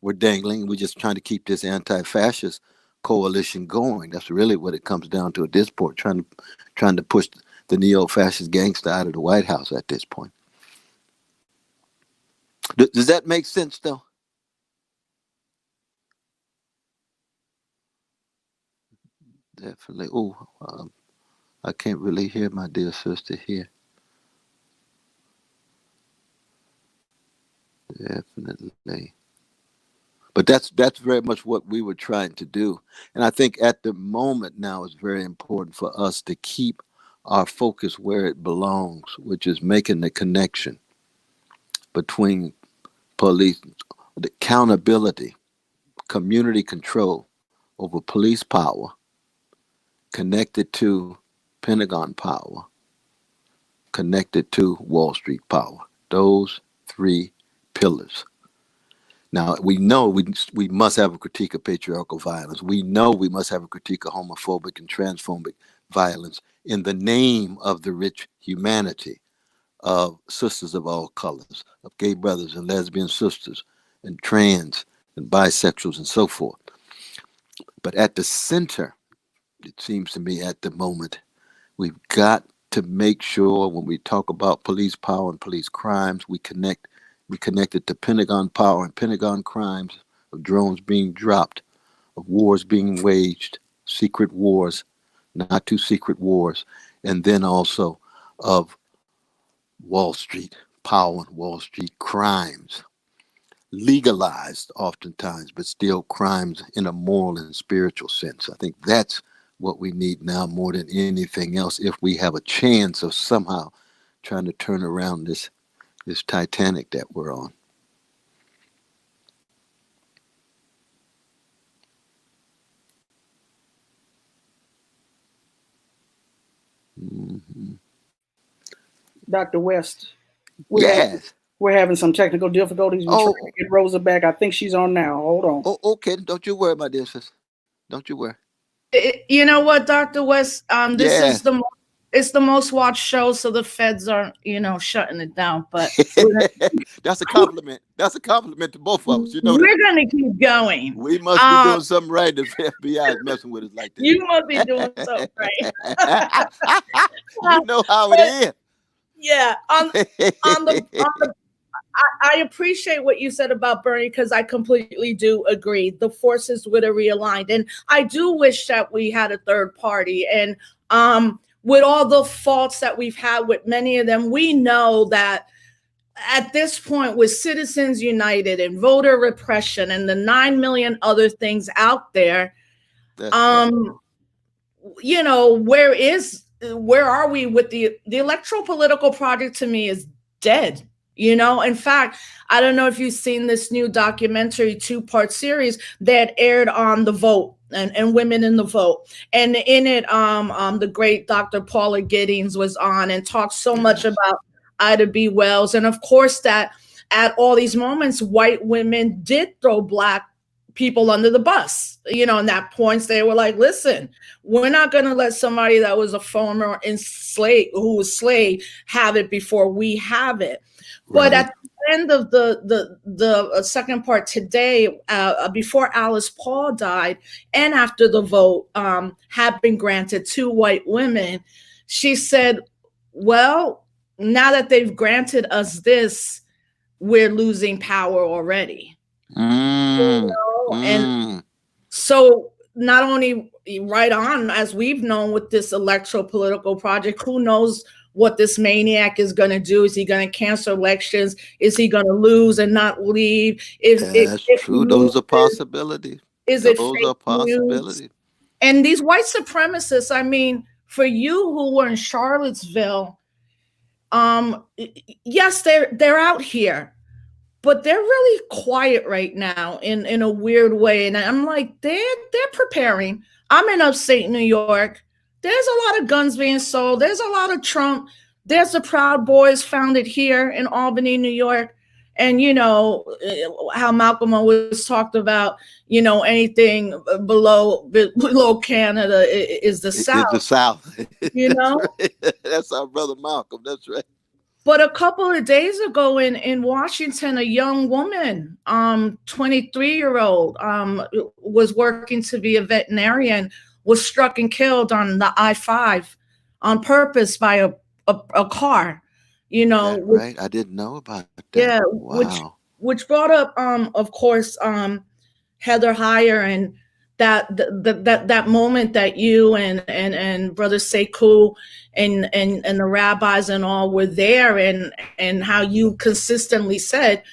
[SPEAKER 3] we're dangling. We're just trying to keep this anti-fascist coalition going. That's really what it comes down to at this point, trying to push the neo-fascist gangster out of the White House at this point. Does that make sense, though? Definitely. I can't really hear my dear sister here. Definitely. But that's very much what we were trying to do. And I think at the moment now it's very important for us to keep our focus where it belongs, which is making the connection between police, the accountability, community control over police power, connected to Pentagon power, connected to Wall Street power. Those three pillars. Now, we know we must have a critique of patriarchal violence. We know we must have a critique of homophobic and transphobic violence in the name of the rich humanity of sisters of all colors, of gay brothers and lesbian sisters, and trans and bisexuals and so forth. But at the center, it seems to me at the moment, we've got to make sure when we talk about police power and police crimes, we connect it to Pentagon power and Pentagon crimes of drones being dropped, of wars being waged, secret wars, not too secret wars, and then also of Wall Street power and Wall Street crimes, legalized oftentimes, but still crimes in a moral and spiritual sense. I think that's what we need now more than anything else if we have a chance of somehow trying to turn around this Titanic that we're on. Mm-hmm.
[SPEAKER 4] Dr. West,
[SPEAKER 3] Yes.
[SPEAKER 4] We're having some technical difficulties. We're trying
[SPEAKER 3] Oh,
[SPEAKER 4] to get Rosa back. I think she's on now. Hold on.
[SPEAKER 3] oh, okay. Don't you worry, my dear sis. Don't you worry.
[SPEAKER 1] You know what, Dr. West? This is
[SPEAKER 3] Yes.
[SPEAKER 1] it's the most watched show, so the feds are, shutting it down. But
[SPEAKER 3] That's a compliment. That's a compliment to both of us. You know that.
[SPEAKER 1] we're gonna keep going.
[SPEAKER 3] We must be doing something right if the FBI is messing with us like this.
[SPEAKER 1] You must be doing something right.
[SPEAKER 3] You know how it is.
[SPEAKER 1] Yeah. On the I appreciate what you said about Bernie because I completely do agree. The forces would have realigned, and I do wish that we had a third party. And with all the faults that we've had with many of them, we know that at this point, with Citizens United and voter repression and the 9 million other things out there,
[SPEAKER 3] That's right.
[SPEAKER 1] where are we with the electoral political project? To me is dead. In fact, I don't know if you've seen this new documentary 2-part series that aired on the vote and women in the vote. And in it, the great Dr. Paula Giddings was on and talked so much about Ida B. Wells. And of course that at all these moments, white women did throw black people under the bus, and at points they were like, listen, we're not going to let somebody that was a former who was slave have it before we have it. But at the end of the second part today, before Alice Paul died and after the vote had been granted to white women, she said, well, now that they've granted us this, we're losing power already. And so not only right on, as we've known with this electoral political project, who knows what this maniac is going to do? Is he going to cancel elections? Is he going to lose and not leave?
[SPEAKER 3] That's true. Those are possibilities.
[SPEAKER 1] Those are possibilities. And these white supremacists, I mean, for you who were in Charlottesville, yes, they're out here, but they're really quiet right now in a weird way. And I'm like, they're preparing. I'm in upstate New York. There's a lot of guns being sold. There's a lot of Trump. There's the Proud Boys founded here in Albany, New York. And how Malcolm always talked about, anything below Canada is the South.
[SPEAKER 3] It's the South.
[SPEAKER 1] Right.
[SPEAKER 3] That's our brother Malcolm. That's right.
[SPEAKER 1] But a couple of days ago in Washington, a young woman, 23-year-old, was working to be a veterinarian, was struck and killed on the I-5 on purpose by a car.
[SPEAKER 3] Right. I didn't know about that.
[SPEAKER 1] Yeah,
[SPEAKER 3] wow.
[SPEAKER 1] which brought up, of course, Heather Heyer and that moment that you and Brother Sekou and the rabbis and all were there, and how you consistently said,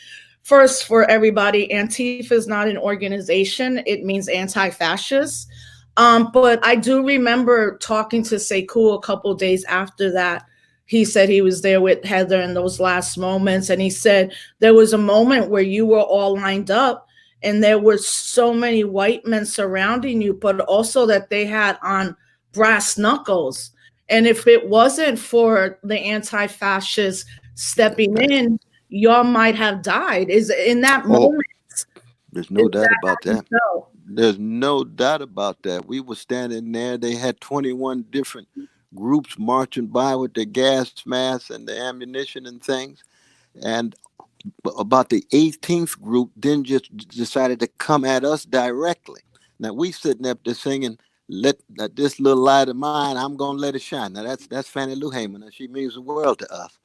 [SPEAKER 1] first, for everybody, Antifa is not an organization. It means anti-fascist. But I do remember talking to Sekou a couple of days after that. He said he was there with Heather in those last moments. And he said there was a moment where you were all lined up and there were so many white men surrounding you, but also that they had on brass knuckles. And if it wasn't for the anti-fascists stepping in, y'all might have died. Is in that moment.
[SPEAKER 3] There's no doubt about that. There's no doubt about that. We were standing there. They had 21 different groups marching by with their gas masks and the ammunition and things. And about the 18th group then just decided to come at us directly. Now we sitting up there singing, "Let this little light of mine, I'm gonna let it shine." Now that's Fannie Lou Hamer. Now she means the world to us.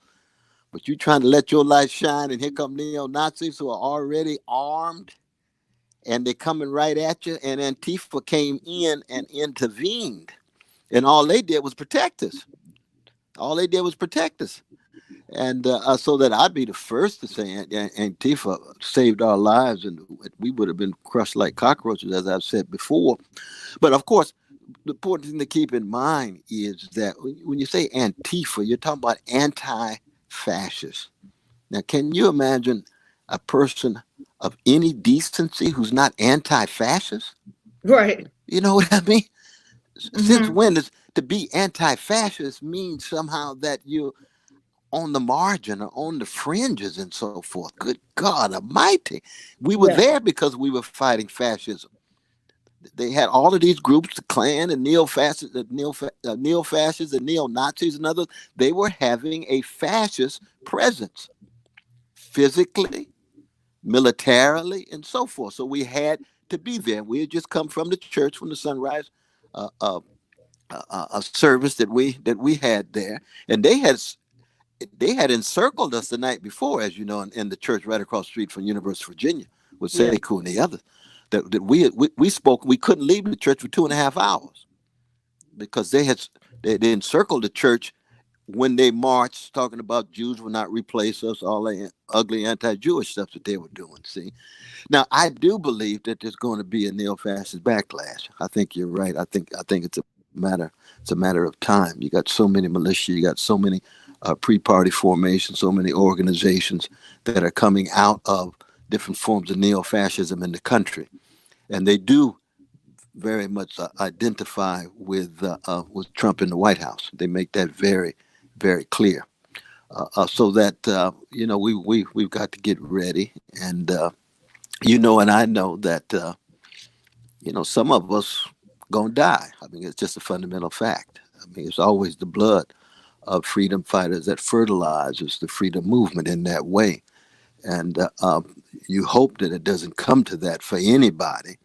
[SPEAKER 3] But you trying to let your light shine, and here come neo-Nazis who are already armed, and they're coming right at you. And Antifa came in and intervened, and all they did was protect us. And so that I'd be the first to say Antifa saved our lives, and we would have been crushed like cockroaches, as I've said before. But of course, the important thing to keep in mind is that when you say Antifa, you're talking about anti-fascist. Now, can you imagine a person of any decency who's not anti-fascist?
[SPEAKER 1] Right.
[SPEAKER 3] You know what I mean? Mm-hmm. Since when does to be anti-fascist mean somehow that you on the margin or on the fringes and so forth. Good God Almighty. We were there because we were fighting fascism. They had all of these groups, the Klan and neo-fascists, neo-fascists and neo-Nazis and others. They were having a fascist presence physically, militarily, and so forth. So we had to be there. We had just come from the church, from the sunrise a service that we had there, and they had encircled us the night before, as you know, in the church right across the street from University of Virginia with Sekou and the others. That we spoke. We couldn't leave the church for 2.5 hours because they encircled the church when they marched, talking about Jews will not replace us, all that ugly anti-Jewish stuff that they were doing. See, now I do believe that there's going to be a neo-fascist backlash. I think you're right. I think it's a matter of time. You got so many militia, you got so many pre-party formations, so many organizations that are coming out of different forms of neo-fascism in the country, and they do very much identify with Trump in the White House. They make that very, very clear. So that we've got to get ready, and and I know that some of us gonna die. I mean, it's just a fundamental fact. I mean, it's always the blood of freedom fighters that fertilizes the freedom movement in that way. And you hope that it doesn't come to that for anybody,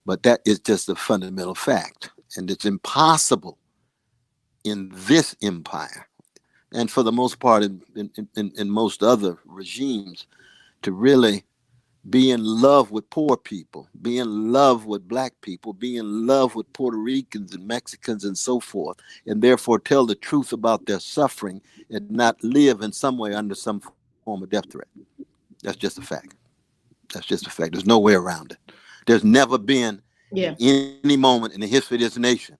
[SPEAKER 3] but that is just a fundamental fact. And it's impossible in this empire, and for the most part in most other regimes, to really be in love with poor people, be in love with black people, be in love with Puerto Ricans and Mexicans and so forth, and therefore tell the truth about their suffering and not live in some way under some form of death threat. That's just a fact. That's just a fact. There's no way around it. There's never been in any moment in the history of this nation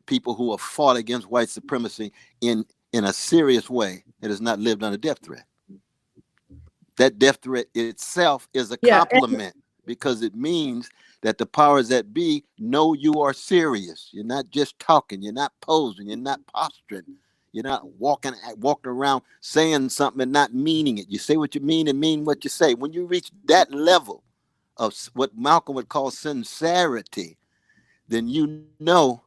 [SPEAKER 3] people who have fought against white supremacy in a serious way that has not lived under death threat. That death threat itself is a compliment, because it means that the powers that be know you are serious. You're not just talking. You're not posing. You're not posturing. You're not walking around saying something and not meaning it. You say what you mean and mean what you say. When you reach that level of what Malcolm would call sincerity, then you know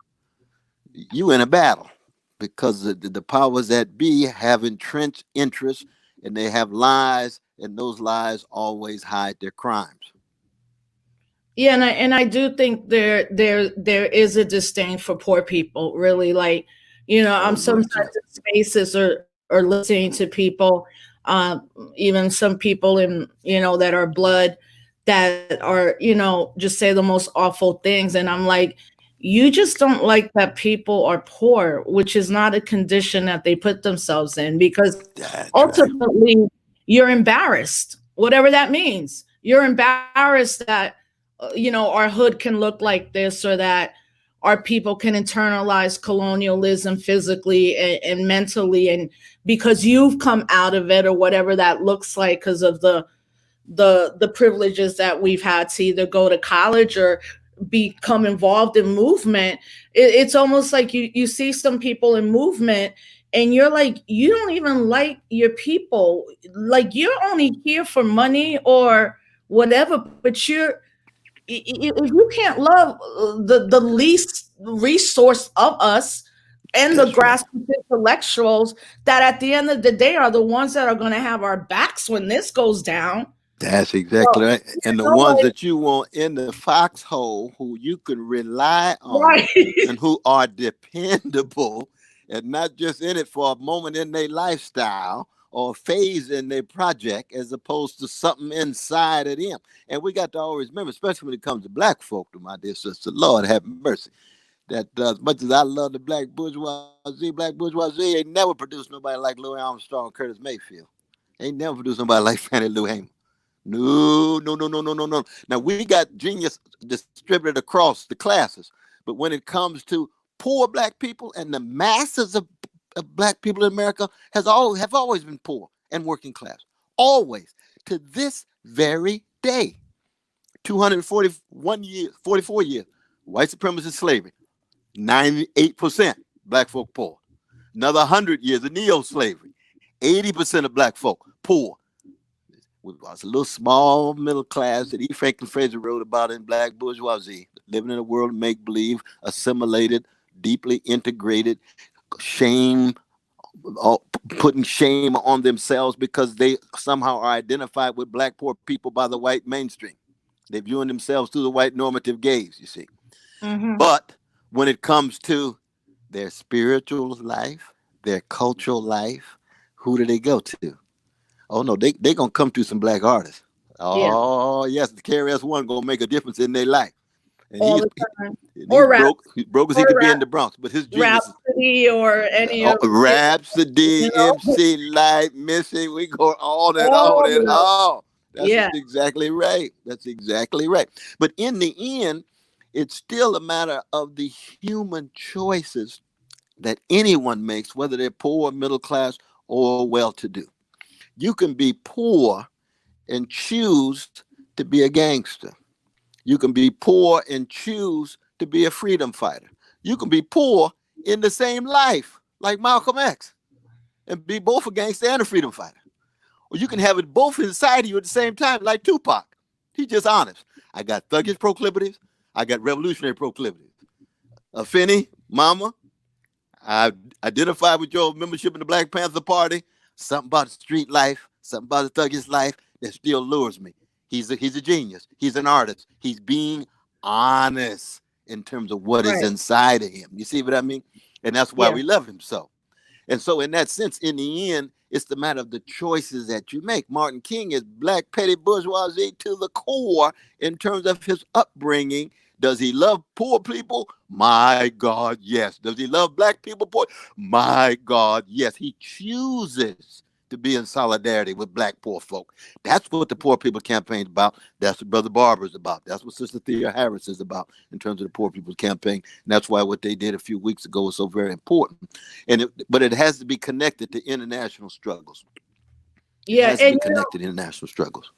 [SPEAKER 3] you in a battle, because the powers that be have entrenched interests, and they have lies, and those lies always hide their crimes.
[SPEAKER 1] Yeah, and I do think there is a disdain for poor people. Really, like, I'm sometimes in spaces or listening to people, even some people in that are blood, that are just say the most awful things, and I'm like, you just don't like that people are poor, which is not a condition that they put themselves in, because ultimately you're embarrassed, whatever that means. You're embarrassed that our hood can look like this, or that our people can internalize colonialism physically and mentally, and because you've come out of it, or whatever that looks like, because of the privileges that we've had to either go to college or become involved in movement. It's almost like you see some people in movement and you're like, you don't even like your people, like you're only here for money or whatever, but if you can't love the least resource of us, and the grassroots intellectuals that at the end of the day are the ones that are going to have our backs when this goes down.
[SPEAKER 3] That's exactly right. And the ones that you want in the foxhole, who you can rely on, and who are dependable, and not just in it for a moment in their lifestyle or phase in their project, as opposed to something inside of them. And we got to always remember, especially when it comes to black folk, my dear sister, Lord have mercy, that as much as I love the black bourgeoisie ain't never produced nobody like Louis Armstrong, Curtis Mayfield. Ain't never produced nobody like Fannie Lou Hamer. No. Now, we got genius distributed across the classes, but when it comes to poor black people, and the masses of black people in America have always been poor and working class, always, to this very day. 244 years, white supremacist slavery, 98% black folk poor. Another 100 years of neo-slavery, 80% of black folk poor. We was a little small middle class that E. Franklin Fraser wrote about in Black Bourgeoisie, living in a world of make-believe, assimilated, deeply integrated, shame, putting shame on themselves because they somehow are identified with black poor people by the white mainstream. They're viewing themselves through the white normative gaze, you see.
[SPEAKER 1] Mm-hmm.
[SPEAKER 3] But when it comes to their spiritual life, their cultural life, who do they go to? Oh no, they gonna come to some black artists. Oh yes, the KRS-One gonna make a difference in their life. And
[SPEAKER 1] all the time.
[SPEAKER 3] he's
[SPEAKER 1] Or rap,
[SPEAKER 3] broke as he could be in the Bronx, but his genius
[SPEAKER 1] Rhapsody or any of
[SPEAKER 3] Rhapsody, MC Light, Missy, we go on and on and on. That's exactly right. That's exactly right. But in the end, it's still a matter of the human choices that anyone makes, whether they're poor, middle class, or well-to-do. You can be poor and choose to be a gangster. You can be poor and choose to be a freedom fighter. You can be poor in the same life, like Malcolm X, and be both a gangster and a freedom fighter. Or you can have it both inside of you at the same time, like Tupac. He's just honest. I got thuggish proclivities. I got revolutionary proclivities. Finney, Mama, I identify with your membership in the Black Panther Party. Something about the street life, something about the thuggish life that still lures me. He's a genius. He's an artist. He's being honest in terms of what is inside of him. You see what I mean? And that's why we love him so. And so in that sense, in the end, it's the matter of the choices that you make. Martin King is black petty bourgeoisie to the core in terms of his upbringing. Does he love poor people? My God, yes. Does he love black people? Poor? My God, yes. He chooses to be in solidarity with black poor folk. That's what the Poor People Campaign is about. That's what Brother Barber is about. That's what Sister Thea Harris is about in terms of the Poor People's Campaign. And that's why what they did a few weeks ago was so very important. But it has to be connected to international struggles. It has to be connected to international struggles.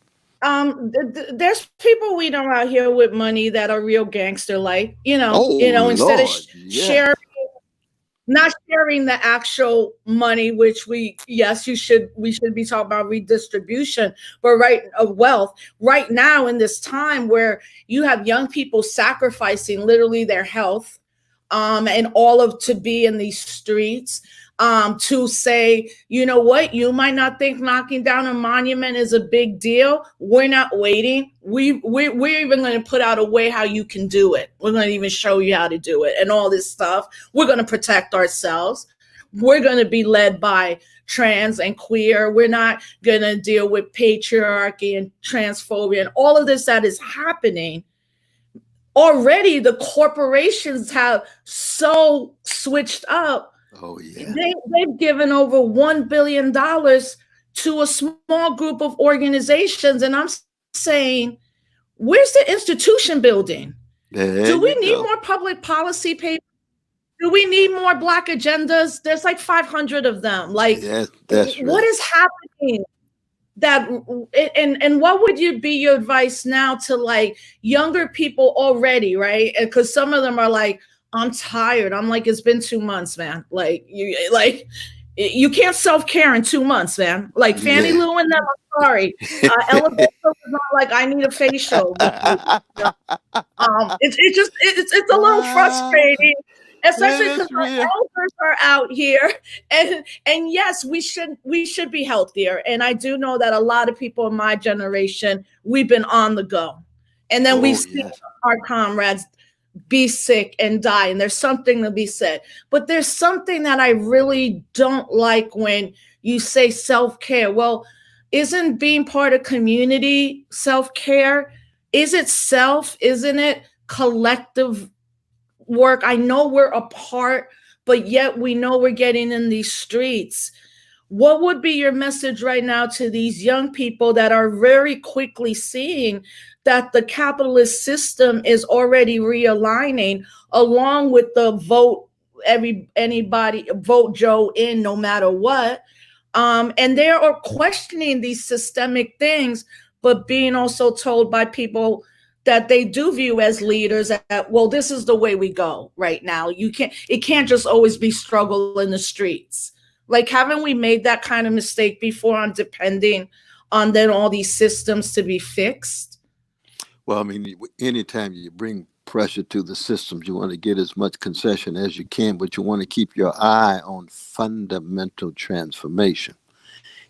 [SPEAKER 1] There's people we know out here with money that are real gangster like, instead of sharing, not sharing the actual money, which we should be talking about redistribution, but of wealth right now in this time where you have young people sacrificing literally their health, and all of to be in these streets, to say, you know what, you might not think knocking down a monument is a big deal. We're not waiting. We're even going to put out a way how you can do it. We're going to even show you how to do it and all this stuff. We're going to protect ourselves. We're going to be led by trans and queer. We're not going to deal with patriarchy and transphobia and all of this that is happening. Already the corporations have so switched up.
[SPEAKER 3] Oh, yeah.
[SPEAKER 1] They've given over $1 billion to a small group of organizations. And I'm saying, where's the institution building? Do we need more public policy papers? Do we need more Black agendas? There's like 500 of them. Like,
[SPEAKER 3] yes, that's right.
[SPEAKER 1] What is happening? And what would be your advice now to like younger people already, right? Because some of them are like, I'm tired. I'm like, it's been 2 months, man. You can't self-care in 2 months, man. Like Fannie Lou and them, I'm sorry. Elevator was not like, I need a facial. It's a little frustrating, especially because our elders are out here. And yes, we should be healthier. And I do know that a lot of people in my generation, we've been on the go. And then we've seen our comrades be sick and die, and there's something to be said. But there's something that I really don't like when you say self-care. Well, isn't being part of community self-care? Is it self? Isn't it collective work? I know we're apart, but yet we know we're getting in these streets. What would be your message right now to these young people that are very quickly seeing that the capitalist system is already realigning along with the vote Joe in no matter what? And they are questioning these systemic things, but being also told by people that they do view as leaders that, well, this is the way we go right now. It can't just always be struggle in the streets. Like, haven't we made that kind of mistake before on depending on then all these systems to be fixed?
[SPEAKER 3] Well, I mean, anytime you bring pressure to the systems, you want to get as much concession as you can, but you want to keep your eye on fundamental transformation.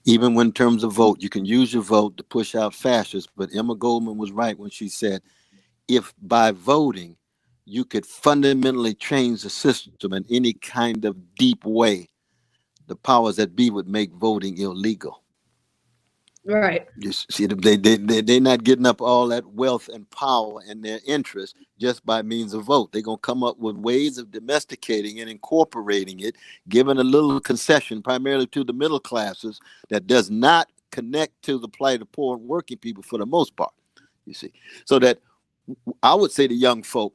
[SPEAKER 3] Even when in terms of vote, you can use your vote to push out fascists, but Emma Goldman was right when she said, if by voting you could fundamentally change the system in any kind of deep way, the powers that be would make voting illegal.
[SPEAKER 1] Right.
[SPEAKER 3] You see, they're not getting up all that wealth and power and their interest just by means of vote. They're going to come up with ways of domesticating and incorporating it, giving a little concession primarily to the middle classes that does not connect to the plight of poor and working people for the most part, you see. So that I would say to young folk,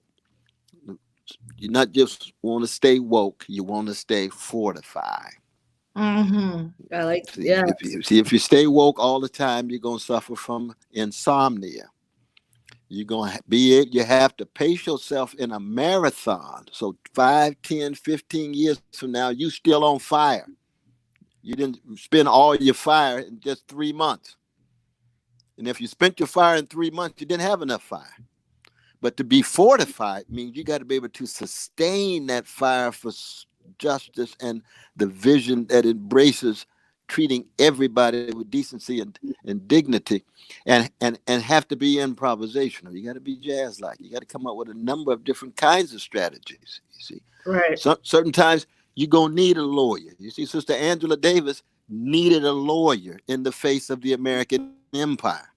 [SPEAKER 3] you not just want to stay woke, you want to stay fortified.
[SPEAKER 1] Mm-hmm. I like,
[SPEAKER 3] See,
[SPEAKER 1] yeah.
[SPEAKER 3] if you stay woke all the time, you're going to suffer from insomnia. You're going to be it. You have to pace yourself in a marathon. So 5, 10, 15 years from now, you still on fire. You didn't spend all your fire in just 3 months. And if you spent your fire in 3 months, you didn't have enough fire. But to be fortified means you got to be able to sustain that fire for justice and the vision that embraces treating everybody with decency and dignity, and have to be improvisational. You got to be jazz-like. You got to come up with a number of different kinds of strategies. You see,
[SPEAKER 1] Right.
[SPEAKER 3] Certain times you're gonna need a lawyer. You see, Sister Angela Davis needed a lawyer in the face of the American Empire.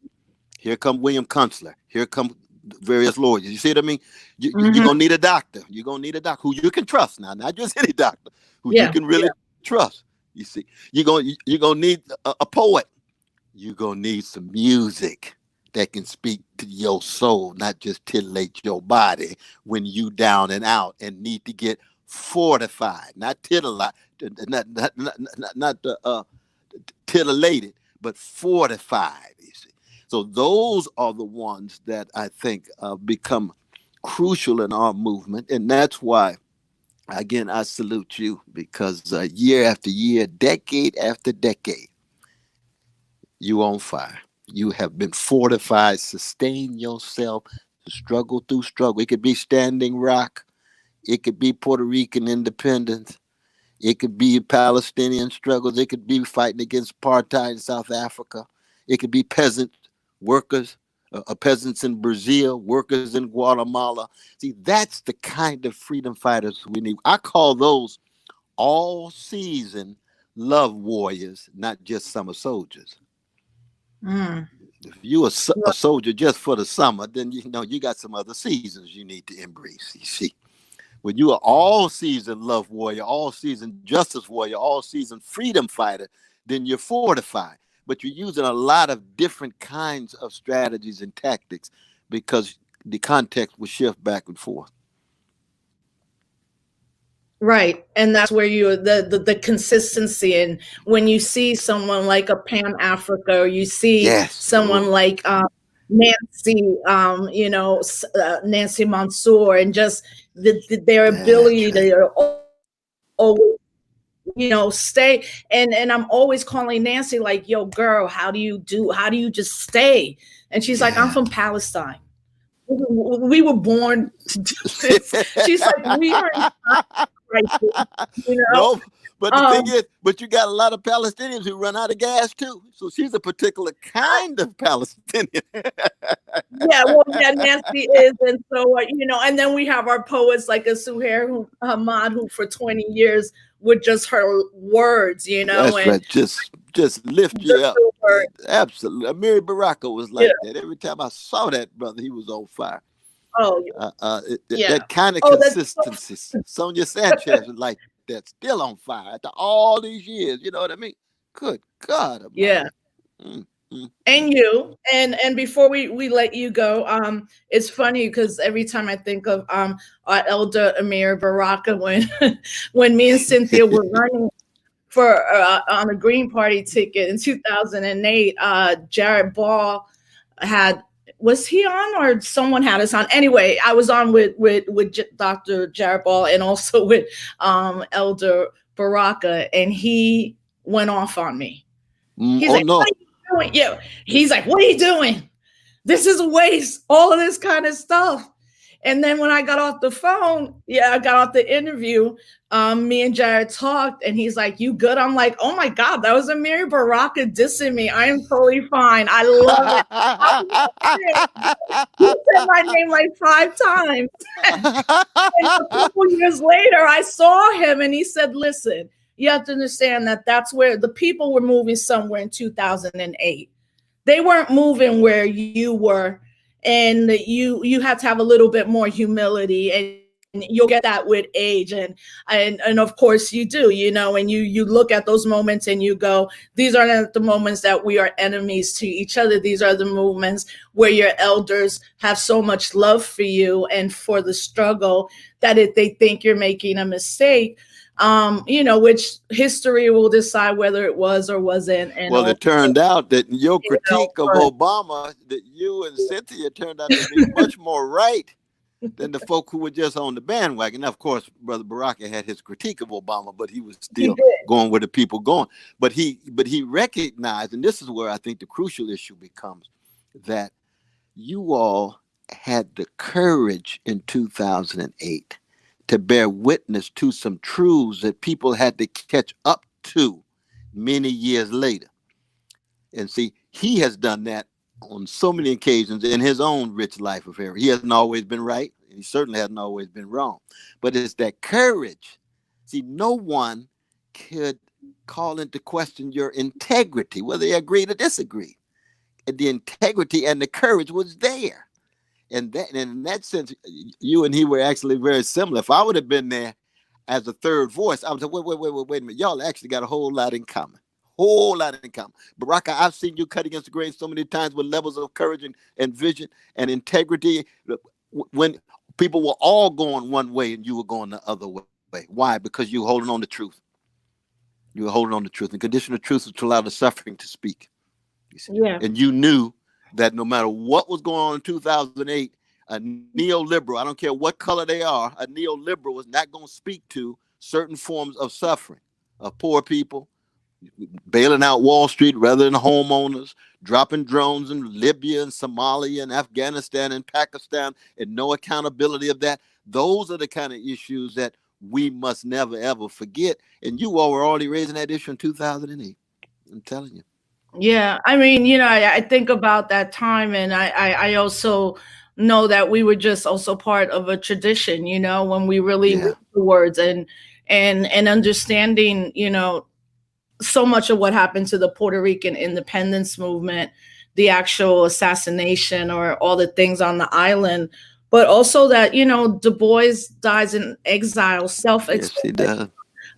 [SPEAKER 3] Here come William Kunstler. Here come various lawyers. You see what I mean? You're gonna need a doctor. You're gonna need a doctor who you can trust now, not just any doctor, who you can really trust. You see, you're gonna need a poet. You're gonna need some music that can speak to your soul, not just titillate your body when you down and out and need to get fortified, not titillate, not titillated, but fortified. You see. So those are the ones that I think become crucial in our movement. And that's why, again, I salute you, because year after year, decade after decade, you on fire. You have been fortified. Sustain yourself. Struggle through struggle. It could be Standing Rock. It could be Puerto Rican independence. It could be Palestinian struggles. It could be fighting against apartheid in South Africa. It could be peasant workers, peasants in Brazil, workers in Guatemala. See, that's the kind of freedom fighters we need. I call those all-season love warriors, not just summer soldiers. If you a soldier just for the summer, then you know you got some other seasons you need to embrace. You see, when you are all-season love warrior, all-season justice warrior, all-season freedom fighter, then you're fortified. But you're using a lot of different kinds of strategies and tactics because the context will shift back and forth.
[SPEAKER 1] Right. And that's where you the consistency. And when you see someone like a Pam Africa, or you see someone like Nancy, Nancy Mansour, and just their ability to always, stay. And I'm always calling Nancy like, yo, girl, how do you just stay? And she's like, I'm from Palestine. We were born to do this. She's like, we are in crisis,
[SPEAKER 3] No, but the thing is, but you got a lot of Palestinians who run out of gas too. So she's a particular kind of Palestinian.
[SPEAKER 1] Nancy is, and so and then we have our poets like a Suhair Hamad, who for 20 years with just her words,
[SPEAKER 3] That's
[SPEAKER 1] and
[SPEAKER 3] right. Just lift you up. Absolutely. Amiri Baraka was like that. Every time I saw that brother, he was on fire. That kind of consistency. Sonia Sanchez was like that, still on fire after all these years. You know what I mean? Good God.
[SPEAKER 1] And you and before we let you go, it's funny because every time I think of our elder Amir Baraka, when me and Cynthia were running for on a Green Party ticket in 2008, Jared Ball was he on, or someone had us on? Anyway, I was on with Dr. Jared Ball and also with Elder Baraka, and he went off on me. He's
[SPEAKER 3] Oh
[SPEAKER 1] like,
[SPEAKER 3] no.
[SPEAKER 1] "What are you doing?" Yeah, he's like, "What are you doing? This is a waste." All of this kind of stuff. And then when I got off the phone, I got off the interview. Me and Jared talked, and he's like, "You good?" I'm like, "Oh my God, that was Amiri Baraka dissing me. I am totally fine. I love it." He said my name like 5 times. And a couple years later, I saw him, and he said, "Listen, you have to understand that that's where the people were moving somewhere in 2008. They weren't moving where you were, and you have to have a little bit more humility, and you'll get that with age, and of course you do, and you look at those moments and you go, these are not the moments that we are enemies to each other. These are the moments where your elders have so much love for you and for the struggle, that if they think you're making a mistake, which history will decide whether it was or wasn't." And
[SPEAKER 3] well, it turned out that your critique of Obama, that you and Cynthia turned out to be much more right than the folk who were just on the bandwagon. Now, of course, Brother Baraka had his critique of Obama, but he was still going where the people going. But he recognized, and this is where I think the crucial issue becomes, that you all had the courage in 2008 to bear witness to some truths that people had to catch up to many years later. And see, he has done that on so many occasions in his own rich life affair. He hasn't always been right. He certainly hasn't always been wrong. But it's that courage. See, no one could call into question your integrity, whether they agreed or disagreed. And the integrity and the courage was there. And in that sense, you and he were actually very similar. If I would have been there as a third voice, I would say, wait a minute. Y'all actually got a whole lot in common. Whole lot in common. Baraka, I've seen you cut against the grain so many times with levels of courage and vision and integrity when people were all going one way and you were going the other way. Why? Because you were holding on to truth. You were holding on to truth. And condition of truth is to allow the suffering to speak. You see? Yeah. And you knew that no matter what was going on in 2008, a neoliberal, I don't care what color they are, a neoliberal is not going to speak to certain forms of suffering of poor people, bailing out Wall Street rather than homeowners, dropping drones in Libya and Somalia and Afghanistan and Pakistan, and no accountability of that. Those are the kind of issues that we must never, ever forget. And you all were already raising that issue in 2008. I'm telling you.
[SPEAKER 1] Yeah, I mean, I think about that time, and I also know that we were just also part of a tradition, when we really read the words and understanding, so much of what happened to the Puerto Rican independence movement, the actual assassination or all the things on the island, but also that, Du Bois dies in exile, self-exile.
[SPEAKER 3] Yes, he does.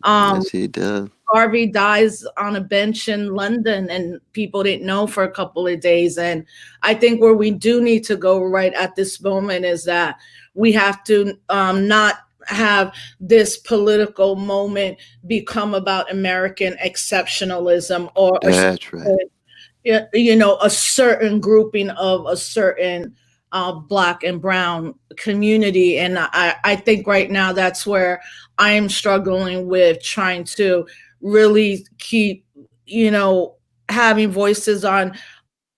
[SPEAKER 3] Yes, he does.
[SPEAKER 1] Garvey dies on a bench in London, and people didn't know for a couple of days. And I think where we do need to go right at this moment is that we have to not have this political moment become about American exceptionalism or a certain grouping of a certain Black and brown community. And I think right now that's where I am struggling with trying to really keep, having voices on,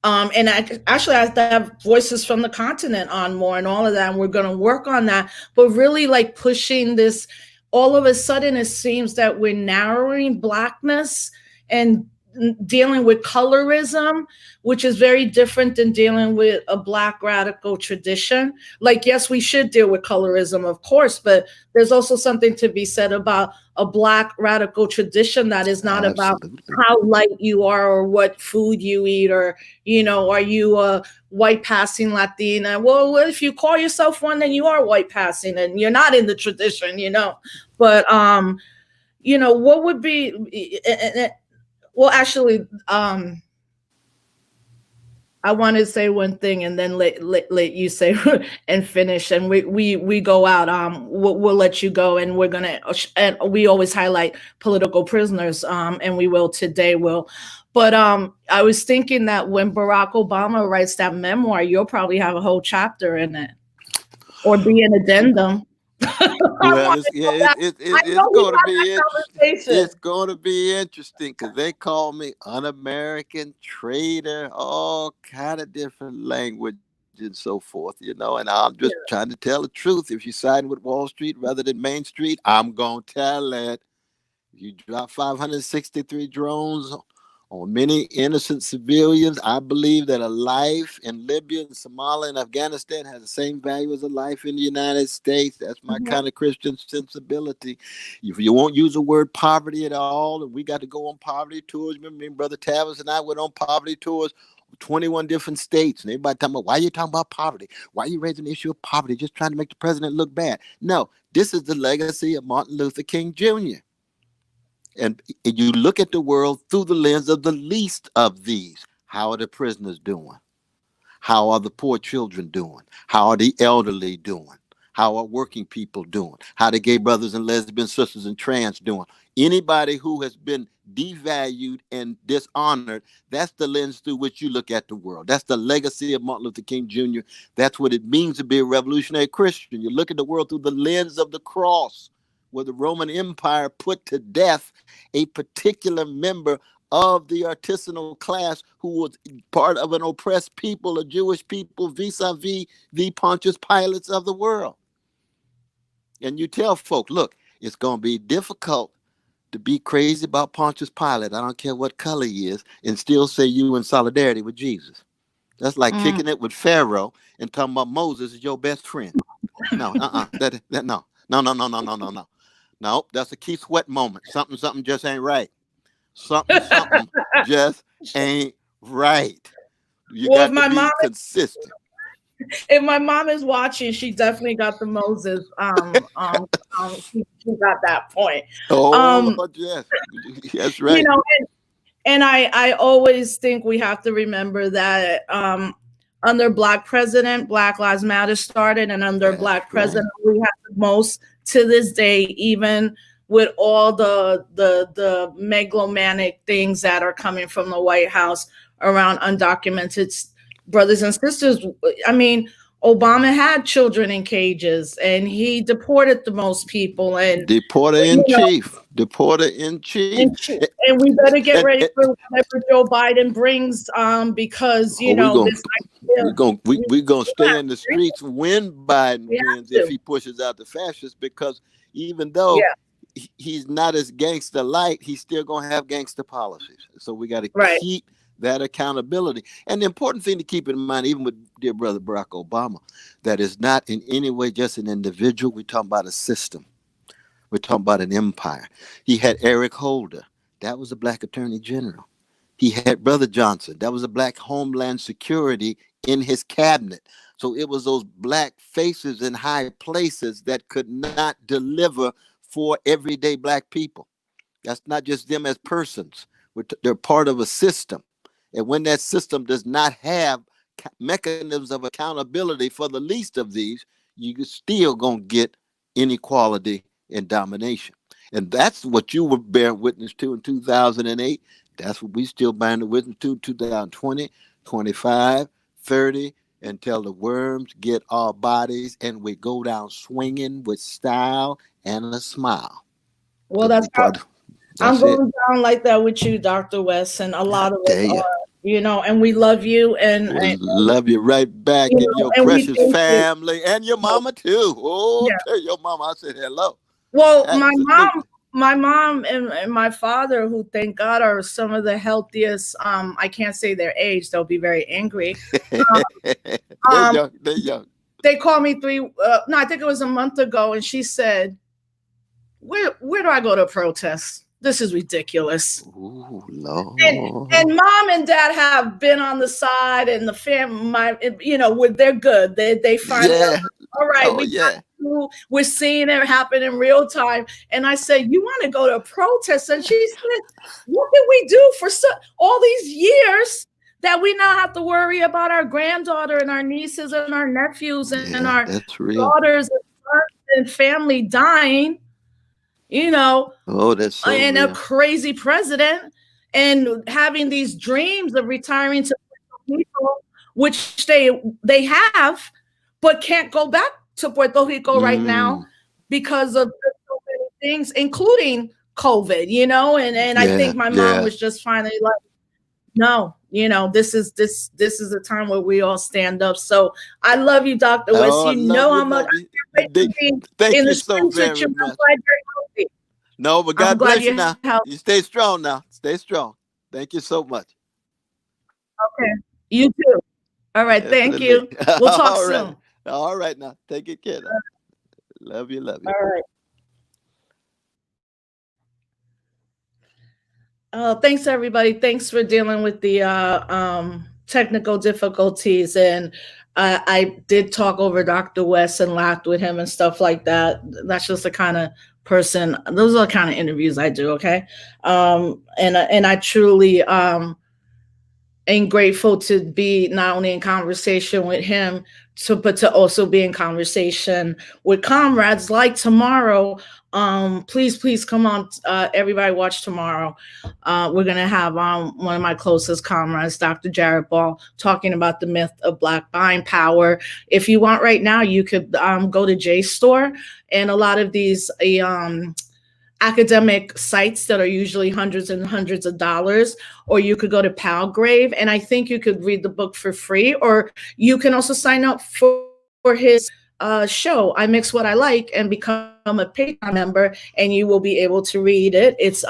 [SPEAKER 1] and actually I have to have voices from the continent on more and all of that. And we're going to work on that, but really like pushing this. All of a sudden, it seems that we're narrowing Blackness and dealing with colorism, which is very different than dealing with a Black radical tradition. Like, yes, we should deal with colorism, of course, but there's also something to be said about a Black radical tradition that is not about how light you are or what food you eat or, are you a white passing Latina? Well, if you call yourself one, then you are white passing and you're not in the tradition, But, what would be... Well, actually, I want to say one thing and then let you say and finish. And we go out. We'll let you go, and we're gonna. And we always highlight political prisoners. And we will today. But I was thinking that when Barack Obama writes that memoir, you'll probably have a whole chapter in it, or be an addendum.
[SPEAKER 3] Well,
[SPEAKER 1] want
[SPEAKER 3] it's
[SPEAKER 1] to know
[SPEAKER 3] yeah,
[SPEAKER 1] that. I
[SPEAKER 3] it's
[SPEAKER 1] know we
[SPEAKER 3] going to
[SPEAKER 1] had
[SPEAKER 3] be
[SPEAKER 1] that
[SPEAKER 3] interesting.
[SPEAKER 1] conversation.
[SPEAKER 3] It's going to be interesting because they call me un-American, traitor, all kind of different language and so forth, and I'm just trying to tell the truth. If you're siding with Wall Street rather than Main Street, I'm going to tell it. You drop 563 drones on many innocent civilians. I believe that a life in Libya and Somalia and Afghanistan has the same value as a life in the United States. That's my
[SPEAKER 1] Mhm.
[SPEAKER 3] kind of Christian sensibility. If you won't use the word poverty at all, and we got to go on poverty tours. Remember, me and Brother Tavis and I went on poverty tours. 21 different states, and everybody talking about, why are you talking about poverty? Why are you raising the issue of poverty? Just trying to make the president look bad. No, this is the legacy of Martin Luther King Jr. And you look at the world through the lens of the least of these. How are the prisoners doing? How are the poor children doing? How are the elderly doing? How are working people doing? How the gay brothers and lesbian sisters and trans doing? Anybody who has been devalued and dishonored, that's the lens through which you look at the world. That's the legacy of Martin Luther King Jr. That's what it means to be a revolutionary Christian. You look at the world through the lens of the cross, where the Roman Empire put to death a particular member of the artisanal class who was part of an oppressed people, a Jewish people, vis-a-vis the Pontius Pilates of the world. And you tell folk, look, it's going to be difficult to be crazy about Pontius Pilate, I don't care what color he is, and still say you in solidarity with Jesus. That's like
[SPEAKER 1] Mm.
[SPEAKER 3] kicking it with Pharaoh and talking about Moses is your best friend. No, no. No, that's a Keith Sweat moment. Something just ain't right. Something just ain't right. You
[SPEAKER 1] Well,
[SPEAKER 3] got to be consistent.
[SPEAKER 1] if my mom is watching, she definitely got the Moses. She got that point.
[SPEAKER 3] Oh
[SPEAKER 1] Um,
[SPEAKER 3] Lord, yes, that's
[SPEAKER 1] you
[SPEAKER 3] right.
[SPEAKER 1] know, and I always think we have to remember that under Black president, Black Lives Matter started, and under
[SPEAKER 3] That's
[SPEAKER 1] Black
[SPEAKER 3] right.
[SPEAKER 1] president, we have the most to this day, even with all the megalomaniac things that are coming from the White House around undocumented brothers and sisters. I mean, Obama had children in cages, and he deported the most people, and
[SPEAKER 3] Deporter
[SPEAKER 1] you
[SPEAKER 3] in
[SPEAKER 1] know,
[SPEAKER 3] chief. Deporter in chief.
[SPEAKER 1] and we better get
[SPEAKER 3] And,
[SPEAKER 1] ready
[SPEAKER 3] and
[SPEAKER 1] for whatever Joe Biden brings, because
[SPEAKER 3] oh,
[SPEAKER 1] this idea
[SPEAKER 3] we gonna
[SPEAKER 1] we
[SPEAKER 3] stay
[SPEAKER 1] have
[SPEAKER 3] in the
[SPEAKER 1] to,
[SPEAKER 3] streets when Biden
[SPEAKER 1] we have
[SPEAKER 3] wins if
[SPEAKER 1] to.
[SPEAKER 3] he pushes out the fascists, because even though
[SPEAKER 1] Yeah,
[SPEAKER 3] he's not as gangster light, he's still gonna have gangster policies. So we got to
[SPEAKER 1] right.
[SPEAKER 3] keep that accountability. And the important thing to keep in mind, even with dear brother Barack Obama, that is not in any way just an individual. We're talking about a system. We're talking about an empire. He had Eric Holder. That was a black attorney general. He had Brother Johnson. That was a black Homeland Security in his cabinet. So it was those black faces in high places that could not deliver for everyday black people. That's not just them as persons. They're part of a system. And when that system does not have mechanisms of accountability for the least of these, you still going to get inequality and domination. And that's what you were bearing witness to in 2008. That's what we still bearing the witness to 2020, 25, 30, until the worms get our bodies and we go down swinging with style and a smile.
[SPEAKER 1] Well,
[SPEAKER 3] Because we part.
[SPEAKER 1] I'm
[SPEAKER 3] That's it.
[SPEAKER 1] going down like that with you, Dr. West, and a
[SPEAKER 3] I
[SPEAKER 1] lot of us
[SPEAKER 3] tell you.
[SPEAKER 1] are, and we love you,
[SPEAKER 3] Well, love you right back, and your
[SPEAKER 1] and we
[SPEAKER 3] precious
[SPEAKER 1] thank you.
[SPEAKER 3] family and your mama too. Oh,
[SPEAKER 1] Yeah.
[SPEAKER 3] tell your mama I said hello.
[SPEAKER 1] Well,
[SPEAKER 3] Absolutely.
[SPEAKER 1] my mom and my father, who thank God are some of the healthiest. I can't say their age; they'll be very angry.
[SPEAKER 3] They're
[SPEAKER 1] Um,
[SPEAKER 3] young. They're young.
[SPEAKER 1] they called me no, I think it was a month ago, and she said, where do I go to protest? This is ridiculous.
[SPEAKER 3] Ooh,
[SPEAKER 1] and
[SPEAKER 3] Lord.
[SPEAKER 1] and mom and dad have been on the side, and the they're good. They finally
[SPEAKER 3] Yeah.
[SPEAKER 1] all right,
[SPEAKER 3] Oh, yeah.
[SPEAKER 1] we're seeing it happen in real time. And I said, you want to go to a protest? And she said, what did we do for all these years that we now have to worry about our granddaughter and our nieces and our nephews and
[SPEAKER 3] Yeah,
[SPEAKER 1] our
[SPEAKER 3] that's real.
[SPEAKER 1] daughters and sons and family dying,
[SPEAKER 3] Oh, that's so
[SPEAKER 1] and a
[SPEAKER 3] real.
[SPEAKER 1] crazy president, and having these dreams of retiring to Rico, which they have, but can't go back to Puerto Rico right now
[SPEAKER 3] Mm.
[SPEAKER 1] because of so many things, including COVID, and I
[SPEAKER 3] Yeah,
[SPEAKER 1] think my mom
[SPEAKER 3] yeah.
[SPEAKER 1] was just finally like, no, this is a time where we all stand up. So I love you, Dr. West.
[SPEAKER 3] Oh, I
[SPEAKER 1] You know how much
[SPEAKER 3] love you.
[SPEAKER 1] I can't wait to be
[SPEAKER 3] Thank
[SPEAKER 1] in the
[SPEAKER 3] you so
[SPEAKER 1] streets with
[SPEAKER 3] very
[SPEAKER 1] you. I'm
[SPEAKER 3] much.
[SPEAKER 1] glad you're healthy.
[SPEAKER 3] No, but
[SPEAKER 1] I'm
[SPEAKER 3] God
[SPEAKER 1] glad
[SPEAKER 3] bless you
[SPEAKER 1] you're
[SPEAKER 3] now.
[SPEAKER 1] healthy.
[SPEAKER 3] You stay strong now. Stay strong. Thank you so much.
[SPEAKER 1] Okay. You too. All right. Thank
[SPEAKER 3] Definitely.
[SPEAKER 1] you. We'll talk
[SPEAKER 3] All right.
[SPEAKER 1] soon.
[SPEAKER 3] All right now. Take it care now. Love you. Love you.
[SPEAKER 1] All right. Thanks everybody. Thanks for dealing with the technical difficulties. And I did talk over Dr. West and laughed with him and stuff like that. That's just the kind of person. Those are the kind of interviews I do. Okay. And I truly and grateful to be not only in conversation with him, but to also be in conversation with comrades like tomorrow. Please come on, everybody watch tomorrow. We're gonna have one of my closest comrades, Dr. Jared Ball, talking about the myth of Black buying power. If you want right now, you could go to JSTOR, and a lot of these academic sites that are usually hundreds and hundreds of dollars, or you could go to Palgrave, and I think you could read the book for free, or you can also sign up for his show, I Mix What I Like, and become a Patreon member, and you will be able to read it. It's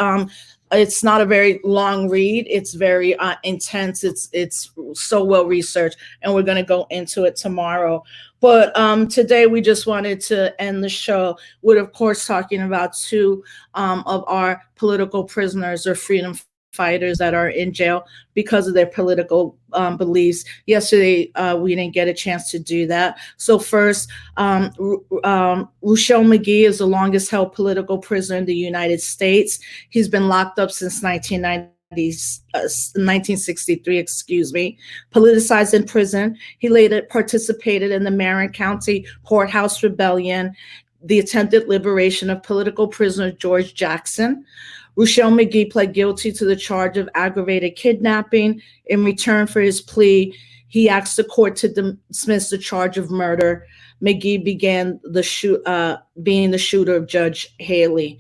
[SPEAKER 1] not a very long read. It's very intense. It's so well researched, and we're going to go into it tomorrow. But today we just wanted to end the show with, of course, talking about two of our political prisoners or freedom fighters that are in jail because of their political beliefs. Yesterday, we didn't get a chance to do that. So first, Ruchell McGee is the longest held political prisoner in the United States. He's been locked up since 1963, politicized in prison. He later participated in the Marin County Courthouse Rebellion, the attempted liberation of political prisoner George Jackson. Ruchell McGee pled guilty to the charge of aggravated kidnapping. In return for his plea, he asked the court to dismiss the charge of murder. McGee began being the shooter of Judge Haley.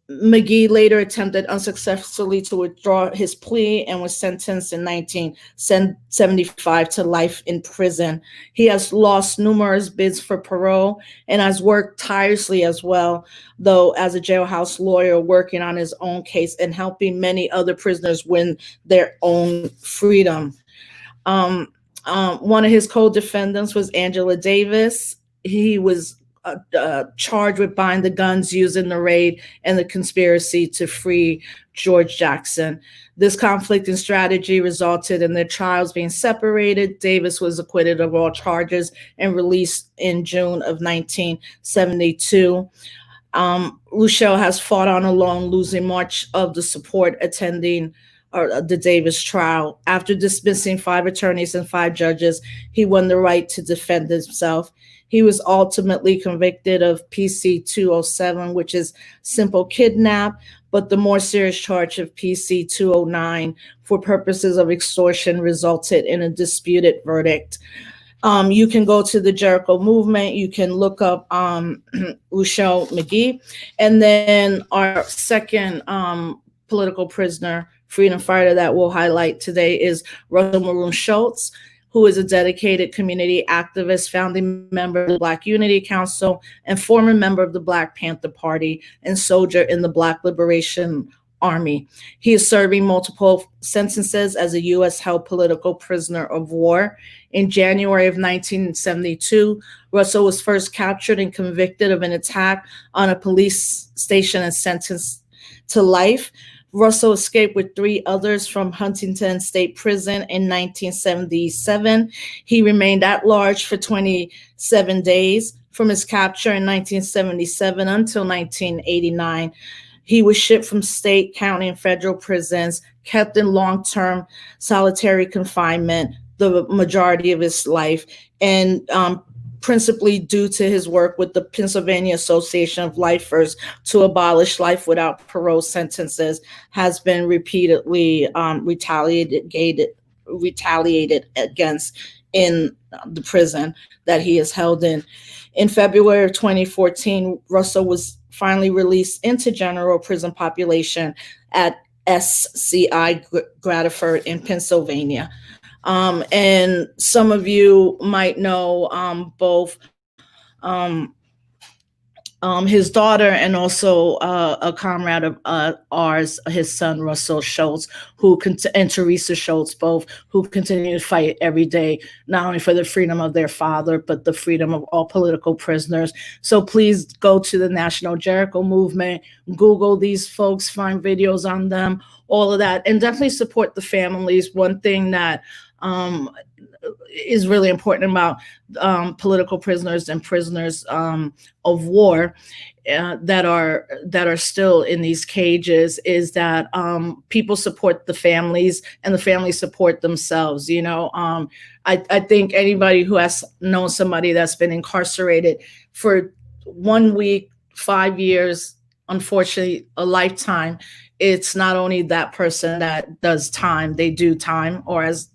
[SPEAKER 1] McGee later attempted unsuccessfully to withdraw his plea and was sentenced in 1975 to life in prison. He has lost numerous bids for parole and has worked tirelessly as well, though as a jailhouse lawyer working on his own case and helping many other prisoners win their own freedom. One of his co-defendants was Angela Davis. He was charged with buying the guns used in the raid and the conspiracy to free George Jackson. This conflicting strategy resulted in their trials being separated. Davis was acquitted of all charges and released in June of 1972. Ruchell has fought on alone, losing much of the support attending the Davis trial. After dismissing 5 attorneys and 5 judges, he won the right to defend himself. He was ultimately convicted of PC 207, which is simple kidnap, but the more serious charge of PC 209 for purposes of extortion resulted in a disputed verdict. You can go to the Jericho movement. You can look up Ruchell McGee. And then our second political prisoner, freedom fighter that we'll highlight today is Russell Maroon Schultz, who is a dedicated community activist, founding member of the Black Unity Council, and former member of the Black Panther Party and soldier in the Black Liberation Army. He is serving multiple sentences as a U.S. held political prisoner of war. In January of 1972, Russell was first captured and convicted of an attack on a police station and sentenced to life. Russell escaped with 3 others from Huntington State Prison in 1977. He remained at large for 27 days from his capture in 1977 until 1989. He was shipped from state, county, and federal prisons, kept in long-term solitary confinement the majority of his life, and principally due to his work with the Pennsylvania Association of Lifers to abolish life without parole sentences, has been repeatedly retaliated against in the prison that he is held in. In February of 2014, Russell was finally released into general prison population at SCI Gradford in Pennsylvania. And some of you might know both his daughter and also a comrade of ours, his son Russell Schultz, and Teresa Schultz, both who continue to fight every day, not only for the freedom of their father, but the freedom of all political prisoners. So please go to the National Jericho Movement, Google these folks, find videos on them, all of that, and definitely support the families. One thing that is really important about political prisoners and prisoners of war that are still in these cages is that people support the families and the families support themselves. I think anybody who has known somebody that's been incarcerated for 1 week, 5 years, unfortunately a lifetime, it's not only that person that does time, they do time, or as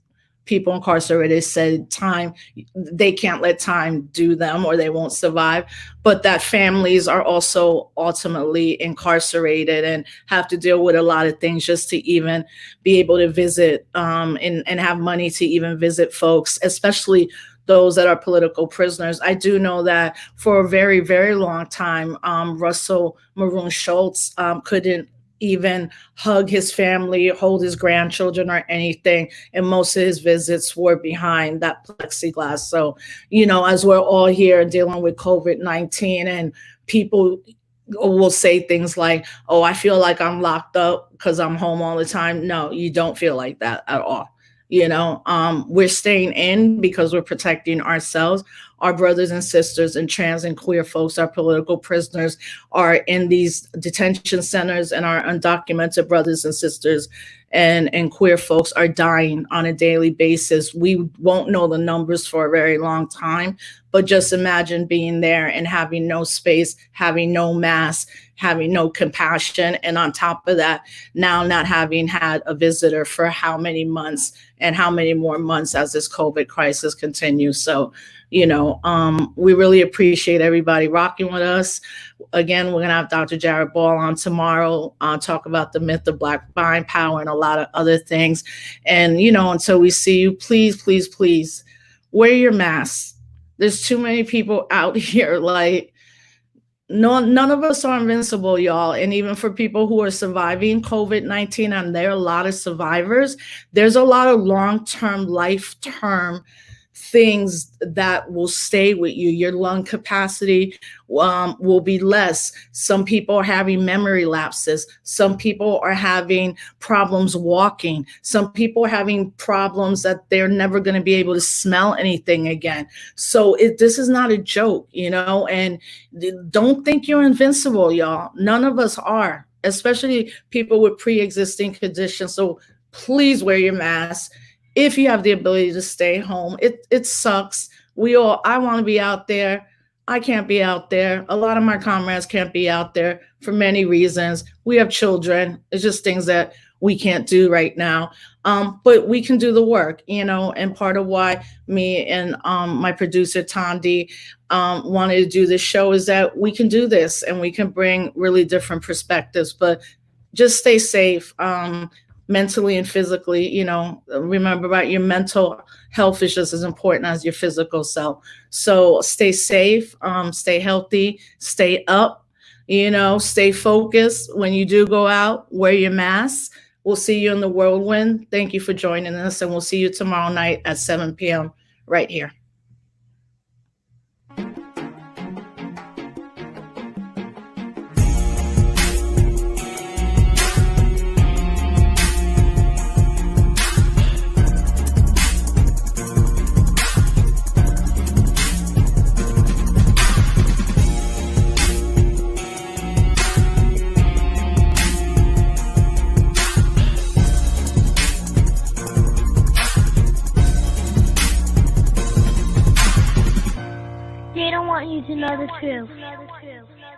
[SPEAKER 1] people incarcerated said, time, they can't let time do them or they won't survive, but that families are also ultimately incarcerated and have to deal with a lot of things just to even be able to visit and have money to even visit folks, especially those that are political prisoners. I do know that for a very, very long time, Russell Maroon Schultz couldn't even hug his family, hold his grandchildren or anything. And most of his visits were behind that plexiglass. So, as we're all here dealing with COVID-19 and people will say things like, oh, I feel like I'm locked up because I'm home all the time. No, you don't feel like that at all. We're staying in because we're protecting ourselves. Our brothers and sisters and trans and queer folks, our political prisoners, are in these detention centers, and our undocumented brothers and sisters and queer folks are dying on a daily basis. We won't know the numbers for a very long time, but just imagine being there and having no space, having no mask, having no compassion, and on top of that, now not having had a visitor for how many months and how many more months as this COVID crisis continues. So, we really appreciate everybody rocking with us. Again, we're going to have Dr. Jared Ball on tomorrow, talk about the myth of Black buying power and a lot of other things. And, until we see you, please, please, please wear your masks. There's too many people out here. None of us are invincible, y'all. And even for people who are surviving COVID-19, and there are a lot of survivors, there's a lot of long-term, life-term things that will stay with you. Your lung capacity will be less. Some people are having memory lapses. Some people are having problems walking. Some people are having problems that they're never going to be able to smell anything again. So this is not a joke, and don't think you're invincible, y'all. None of us are, especially people with pre-existing conditions. So please wear your mask. If you have the ability to stay home, it sucks. I want to be out there. I can't be out there. A lot of my comrades can't be out there for many reasons. We have children. It's just things that we can't do right now. But we can do the work, and part of why me and my producer, Tondi, wanted to do this show is that we can do this and we can bring really different perspectives, but just stay safe. Mentally and physically, remember about your mental health is just as important as your physical self. So stay safe, stay healthy, stay up, stay focused. When you do go out, wear your mask. We'll see you in the whirlwind. Thank you for joining us, and we'll see you tomorrow night at 7 p.m. right here.
[SPEAKER 2] They don't want you to know the truth.